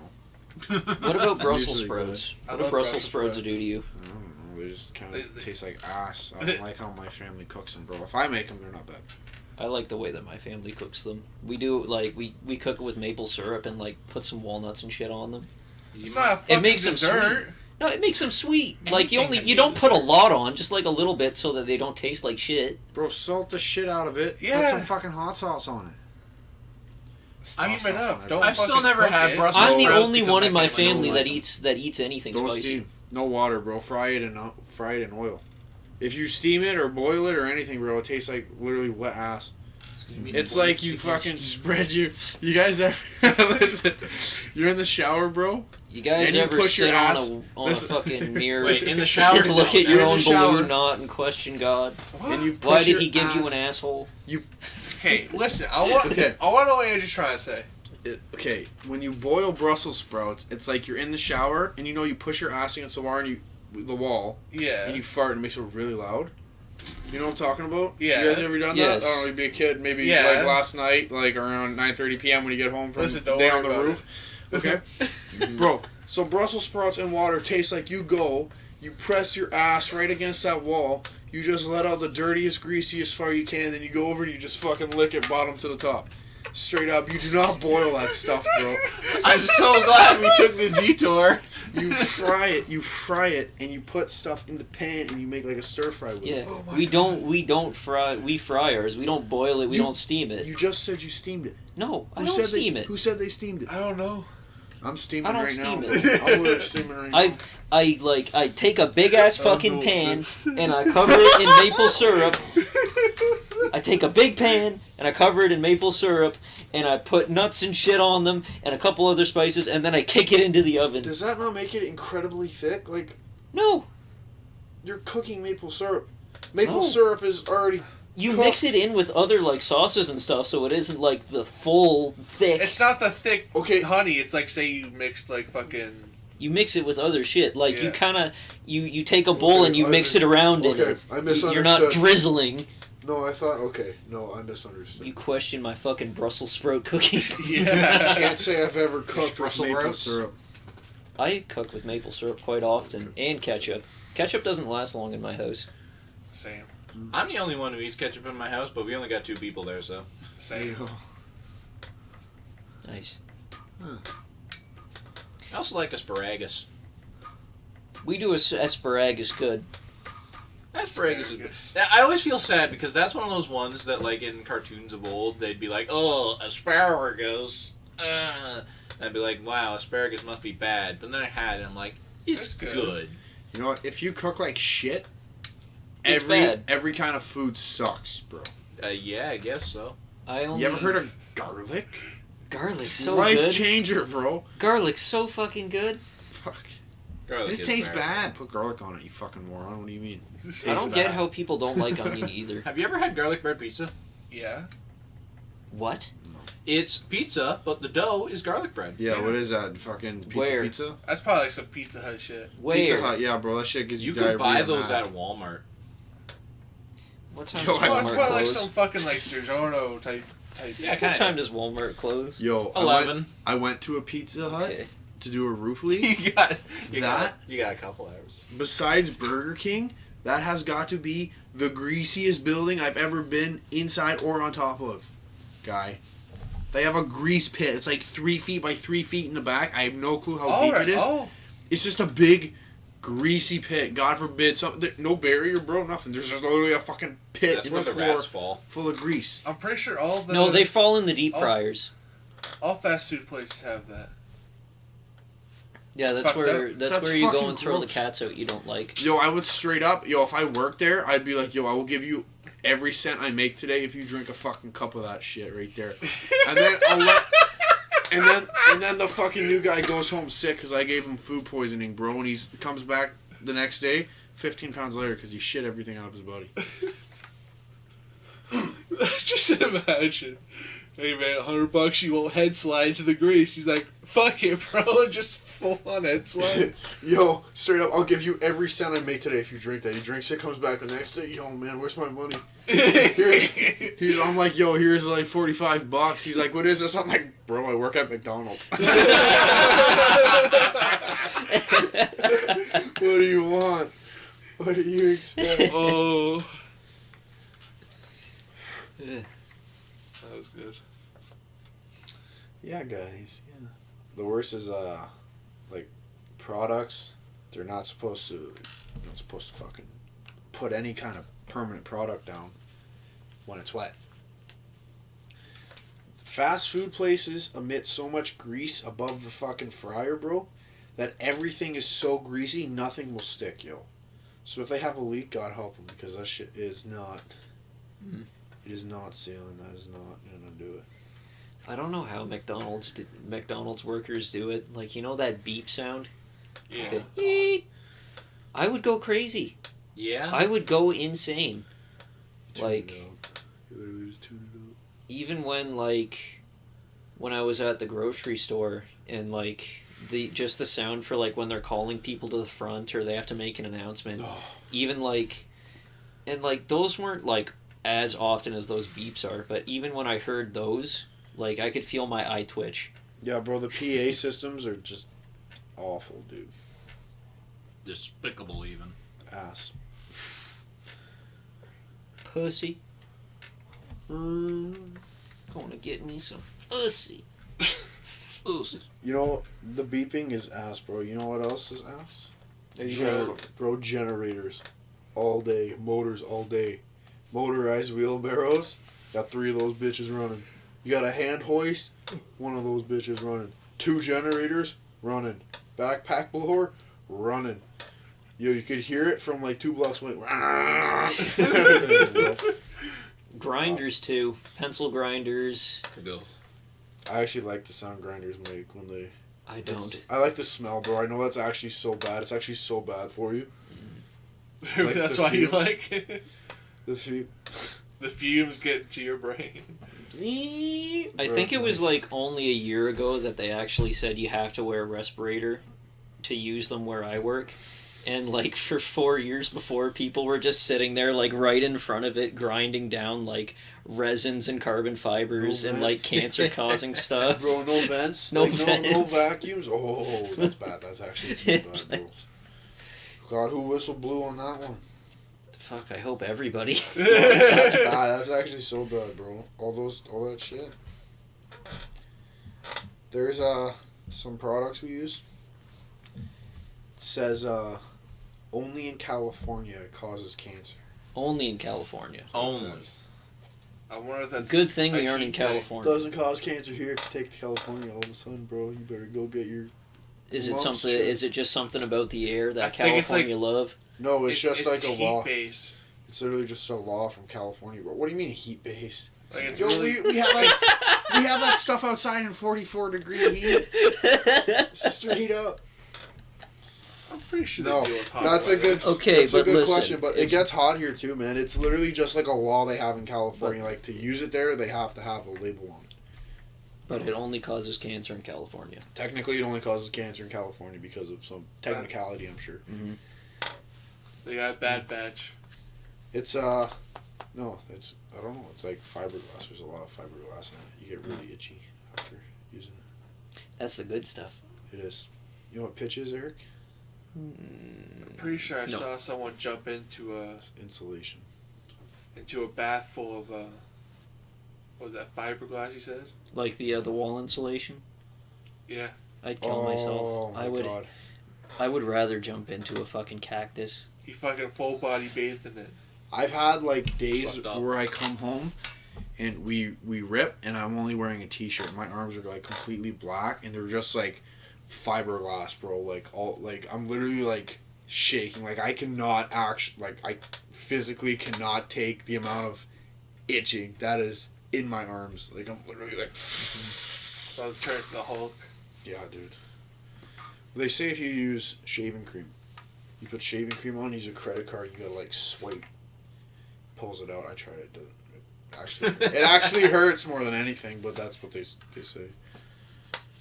S1: What about Brussels
S4: Usually
S1: sprouts?
S3: I
S1: What do
S3: love
S1: Brussels
S3: Brussels
S1: sprouts
S3: sprouts.
S1: do to you?
S4: I don't know. They just kind
S3: They-
S4: of taste like ass. I don't like how my family cooks them, bro. If I make them, they're not bad.
S1: I like the way that my family cooks them. We do like we cook it with maple syrup and like put some walnuts and shit on them.
S3: It's not a fucking
S1: It makes them
S3: dessert.
S1: No, it makes them sweet. Like
S5: Anything can
S1: you
S5: be
S1: don't put a
S5: dessert.
S1: lot on, just like a little bit, so that they don't taste like shit.
S4: Bro, salt the shit out of it.
S3: Yeah.
S4: Put some fucking hot sauce on it.
S3: Steam
S4: I'm
S3: it up. Don't
S5: I've still
S3: fucking
S5: never
S3: cook
S5: had
S3: it.
S5: Brussels
S1: I'm the
S5: sprouts
S1: only
S5: because
S1: one
S5: my
S1: in my
S5: family
S1: family
S5: don't
S1: that
S5: like
S1: eats anything
S4: Don't
S1: spicy.
S4: steam. No water, bro. Fry it in oil. If you steam it or boil it or anything, bro, it tastes like literally wet ass. It's like you fucking spread your. You guys ever listen? You're in the shower, bro.
S1: You guys
S4: And you
S1: ever
S4: push your
S1: sit
S4: ass-
S1: on a
S4: listen.
S1: fucking mirror
S5: Wait, in the shower?
S1: to look at
S4: You're
S1: your
S4: in
S1: own
S4: the shower.
S1: balloon knot and question God?
S4: And you push
S1: Why did
S4: your
S1: he give you
S4: ass-
S1: an asshole?
S3: Okay, listen. I want to know what Andrew's trying to say.
S4: Okay, when you boil Brussels sprouts, it's like you're in the shower and you push your ass against the wall the wall
S3: Yeah.
S4: and you fart and it makes it really loud. You know what I'm talking about?
S3: Yeah.
S4: You guys ever done
S1: Yes.
S4: that? I don't know, you'd be a kid, maybe
S3: Yeah.
S4: like last night, like around 9:30 p.m. when you get home from
S3: Listen,
S4: the
S3: don't
S4: day
S3: worry
S4: on the
S3: about
S4: roof. Okay? Bro, so Brussels sprouts and water tastes like you press your ass right against that wall, you just let out the dirtiest, greasiest fart you can, then you go over and you just fucking lick it bottom to the top. Straight up, you do not boil that stuff, bro.
S5: I'm so glad we took this detour.
S4: You fry it, and you put stuff in the pan, and you make like a stir fry with
S1: Yeah,
S4: it.
S1: we don't fry. We fry ours. We don't boil it. We
S4: You-
S1: don't steam it.
S4: You just said you steamed it.
S1: No, I
S4: Who
S1: don't
S4: said
S1: steam
S4: they,
S1: it.
S4: Who said they steamed it?
S3: I don't know.
S4: I'm steaming
S1: I don't
S4: right
S1: steam
S4: now.
S1: it.
S4: I'm literally steaming right now.
S1: I take a big ass fucking
S3: no,
S1: pan
S3: that's-
S1: and I cover it in maple syrup. I take a big pan and I cover it in maple syrup and I put nuts and shit on them and a couple other spices and then I kick it into the oven.
S4: Does that not make it incredibly thick? Like,
S1: No,
S4: you're cooking maple syrup. Maple
S1: No.
S4: syrup is already
S1: you
S4: cooked.
S1: mix it in with other like sauces and stuff, so it isn't like the full thick.
S3: It's not the thick
S4: Okay.
S3: honey. It's like say you mixed like fucking.
S1: You mix it with other shit. Like you
S3: Yeah.
S1: kind of you take a bowl
S4: Okay,
S1: and you
S4: I
S1: mix it around in
S4: okay,
S1: it.
S4: I
S1: You're
S4: misunderstood.
S1: not drizzling.
S4: No, I thought, okay. No, I misunderstood.
S1: You question my fucking Brussels sprout cooking.
S4: I
S3: Yeah.
S4: can't say I've ever cooked with
S5: Brussels
S4: maple
S5: sprouts?
S4: syrup.
S1: I cook with maple syrup quite often and ketchup. Ketchup doesn't last long in my house.
S3: Same.
S5: I'm the only one who eats ketchup in my house, but we only got 2 people there, so.
S3: Same.
S1: Nice.
S5: I also like asparagus.
S1: We do asparagus good.
S5: Asparagus
S3: Asparagus.
S5: is. I always feel sad because that's one of those ones that, like in cartoons of old, they'd be like, "Oh, asparagus," and I'd be like, "Wow, asparagus must be bad." But then I had it, and I'm like, "It's
S3: It's good.
S5: good."
S4: You know what? If you cook like shit,
S1: It's
S4: every
S1: bad.
S4: every kind of food sucks, bro.
S5: Yeah, I guess so.
S1: I only
S4: You ever heard of garlic?
S1: garlic's so
S4: Life
S1: good.
S4: changer, bro.
S1: Garlic's so fucking good.
S4: Fuck.
S5: Garlic
S4: This
S5: is
S4: tastes
S5: bad.
S4: bad. Put garlic on it, you fucking moron. What do you mean?
S1: I don't get
S4: bad.
S1: how people don't like onion either.
S5: Have you ever had garlic bread pizza?
S3: Yeah.
S1: What?
S5: It's pizza, but the dough is garlic bread.
S4: Yeah, what is that? Fucking pizza
S1: Where?
S4: pizza?
S3: That's probably like some Pizza Hut shit.
S1: Where?
S4: Pizza Hut, yeah, bro. That shit gives you
S5: You
S4: diarrhea.
S5: can buy those
S4: mad.
S5: at Walmart.
S1: What time
S4: Yo,
S1: does
S3: Well, that's
S1: Walmart
S3: probably like
S1: close?
S3: some fucking like DiGiorno type.
S5: Yeah,
S1: What
S5: kind
S1: time
S5: of.
S1: does Walmart close?
S4: Yo,
S5: 11.
S4: I went to a Pizza Hut
S1: Okay.
S4: to do a roof leak.
S5: you got a couple hours.
S4: Besides Burger King, that has got to be the greasiest building I've ever been inside or on top of. Guy. They have a grease pit. It's like 3 feet by 3 feet in the back. I have no clue how deep it is.
S3: Oh.
S4: It's just a big, greasy pit. God forbid something. No barrier, bro. Nothing. There's just literally a fucking pit
S5: That's
S4: in
S5: where
S4: the
S5: the
S4: floor
S5: rats fall.
S4: full of grease.
S3: I'm pretty sure all the
S1: No, they fall in the deep
S3: Oh.
S1: fryers.
S3: all fast food places have that.
S1: Yeah, that's
S3: Fucked
S1: where
S3: up.
S1: that's
S4: That's
S1: where you go
S4: fucking
S1: and throw the
S4: gross.
S1: cats out you don't like.
S4: Yo, I would straight up. Yo, if I worked there, I'd be like, yo, I will give you every cent I make today if you drink a fucking cup of that shit right there. And then I'll let. And then the fucking new guy goes home sick because I gave him food poisoning, bro. And he comes back the next day, 15 pounds later, because he shit everything out of his body.
S3: Just imagine. Hey man, $100 you won't head slide into the grease. He's like, fuck it, bro, and just full on head slides.
S4: Yo, straight up, I'll give you every cent I make today if you drink that. He drinks it, comes back the next day. Yo, man, where's my money? I'm like, yo, here's like $45. He's like, what is this? I'm like, bro, I work at McDonald's. What do you want? What do you expect?
S3: Oh. That was good.
S4: Yeah, guys. Yeah. The worst is like products. They're not supposed to fucking put any kind of permanent product down when it's wet. Fast food places emit so much grease above the fucking fryer, bro, that everything is so greasy, nothing will stick, yo. So if they have a leak, God help them, because that shit is not. It is not sealing. That is not gonna do it.
S1: I don't know how McDonald's workers do it. Like, you know that beep sound?
S3: Yeah.
S1: The beep. I would go crazy.
S5: Yeah.
S1: I would go insane. Like,
S4: You literally just tune it up.
S1: even when I was at the grocery store and like the sound for like when they're calling people to the front or they have to make an announcement, even like, and like those weren't like as often as those beeps are, but even when I heard those, like I could feel my eye twitch.
S4: Yeah, bro, the PA systems are just awful, dude.
S5: Despicable, even.
S4: Ass.
S1: Pussy. Gonna get me some pussy. Pussy.
S4: You know, the beeping is ass, bro. You know what else is ass?
S1: There you go.
S4: Bro, generators. All day. Motors all day. Motorized wheelbarrows. Got 3 of those bitches running. You got a hand hoist. 1 of those bitches running. 2 generators. Running. Backpack blower. Running. Yo, you could hear it from like 2 blocks away.
S1: Grinders too. Pencil grinders.
S5: Go.
S4: I actually like the sound grinders make when they...
S1: I don't.
S4: I like the smell, bro. I know that's actually so bad. It's actually so bad for you. Like
S3: That's
S4: the
S3: why you
S4: fumes.
S3: like it. The fumes get to your brain.
S1: I think it was like only a year ago that they actually said you have to wear a respirator to use them where I work. And like for 4 years before, people were just sitting there like right in front of it, grinding down like resins and carbon fibers
S4: No
S1: and
S4: vent.
S1: like cancer causing stuff.
S4: Bro, no vents?
S1: No
S4: like, No
S1: vents.
S4: vacuums? Oh, that's bad. That's actually so bad, bro. God, who whistle blew on that one?
S1: Fuck, I hope everybody.
S4: That's bad. That's actually so bad, bro. All that shit. There's some products we use. It says only in California it causes cancer.
S1: Only in California.
S4: That's what it
S5: Only.
S4: says.
S3: I wonder if that's
S1: Good thing we
S3: a
S1: aren't in
S3: heat thing.
S1: California.
S4: Doesn't cause cancer here. If you take to California all of a sudden, bro, you better go get your...
S1: Is it
S4: Lumps,
S1: something?
S4: shit.
S1: Is it just something about the air
S3: I
S1: that
S3: think it's
S1: California love?
S4: No, it's just like a
S3: heat
S4: law.
S3: based.
S4: It's literally just a law from California, bro. What do you mean heat based?
S3: Like it's
S4: Yo,
S3: really,
S4: we have we have that stuff outside in 44-degree heat. Straight up.
S3: I'm pretty sure
S4: No,
S3: they deal with hot
S4: that's a
S3: weather.
S4: good.
S1: Okay,
S4: that's a
S1: but
S4: good
S1: listen,
S4: question. But it
S1: it's-
S4: gets hot here too, man. It's literally just like a law they have in California. Like to use it there, they have to have a label on it.
S1: But it only causes cancer in California.
S4: Technically, it only causes cancer in California because of some technicality, I'm sure.
S1: Mm-hmm.
S3: They got a bad batch.
S4: It's no, it's I don't know. It's like fiberglass. There's a lot of fiberglass in it. You get really itchy after using it.
S1: That's the good stuff.
S4: It is. You know what pitch is, Eric?
S3: I'm pretty sure I
S1: No.
S3: saw someone jump into
S4: It's insulation.
S3: a bath full of what was that, fiberglass? You said?
S1: Like the wall insulation.
S3: Yeah.
S1: I'd kill
S4: Oh
S1: myself.
S4: my God.
S1: I would rather jump into a fucking cactus.
S3: He fucking full body bathed in it.
S4: I've had like days
S5: Fucked up.
S4: where I come home and we rip and I'm only wearing a t-shirt. My arms are like completely black and they're just like fiberglass, bro. Like all like I'm literally like shaking. Like I cannot I physically cannot take the amount of itching that is in my arms. Like I'm literally like
S3: So I was turning to the Hulk.
S4: yeah, dude. They say if you use shaving cream, you put shaving cream on, use a credit card, you gotta like swipe. Pulls it out. I tried it. It actually hurts more than anything, but that's what they say.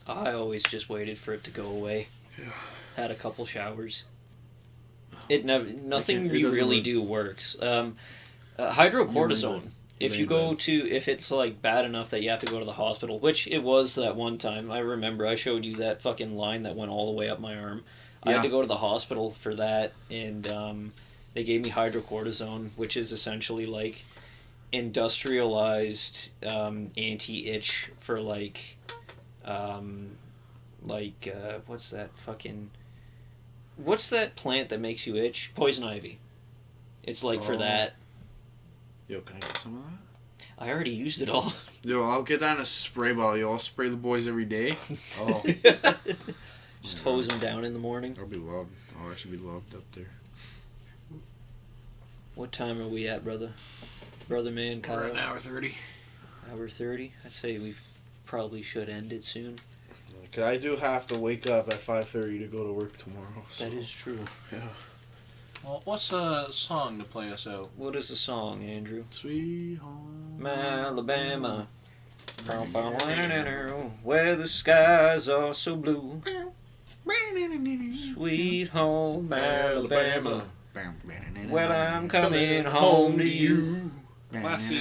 S1: I always just waited for it to go away.
S4: Yeah.
S1: Had a couple showers. Nothing
S4: it
S1: you
S4: doesn't
S1: really
S4: work.
S1: do works. Hydrocortisone.
S4: Urine
S1: If you go to, if it's like bad enough that you have to go to the hospital, which it was that one time. I remember I showed you that fucking line that went all the way up my arm. I had
S4: Yeah.
S1: to go to the hospital for that, and they gave me hydrocortisone, which is essentially like industrialized anti-itch for what's that plant that makes you itch? Poison ivy. It's like for
S4: Oh.
S1: that.
S4: Yo, can I get some of that?
S1: I already used it all.
S4: Yo, I'll get that in a spray bottle. Yo, I'll spray the boys every day. Oh,
S1: Just hose them down in the morning.
S4: I'll be loved. I'll actually be loved up there.
S1: What time are we at, brother? Brother man, Kyle?
S5: We're at an hour 30.
S1: Hour 30? I'd say we probably should end it soon.
S4: Cause I do have to wake up at 5:30 to go to work tomorrow. So.
S1: That is true.
S4: Yeah.
S5: Well, what's a song to play us out?
S1: What is the song, Andrew?
S4: Sweet home
S1: Alabama. Where the skies are so blue. Sweet home Alabama. Well, I'm coming home to you.
S3: Classic.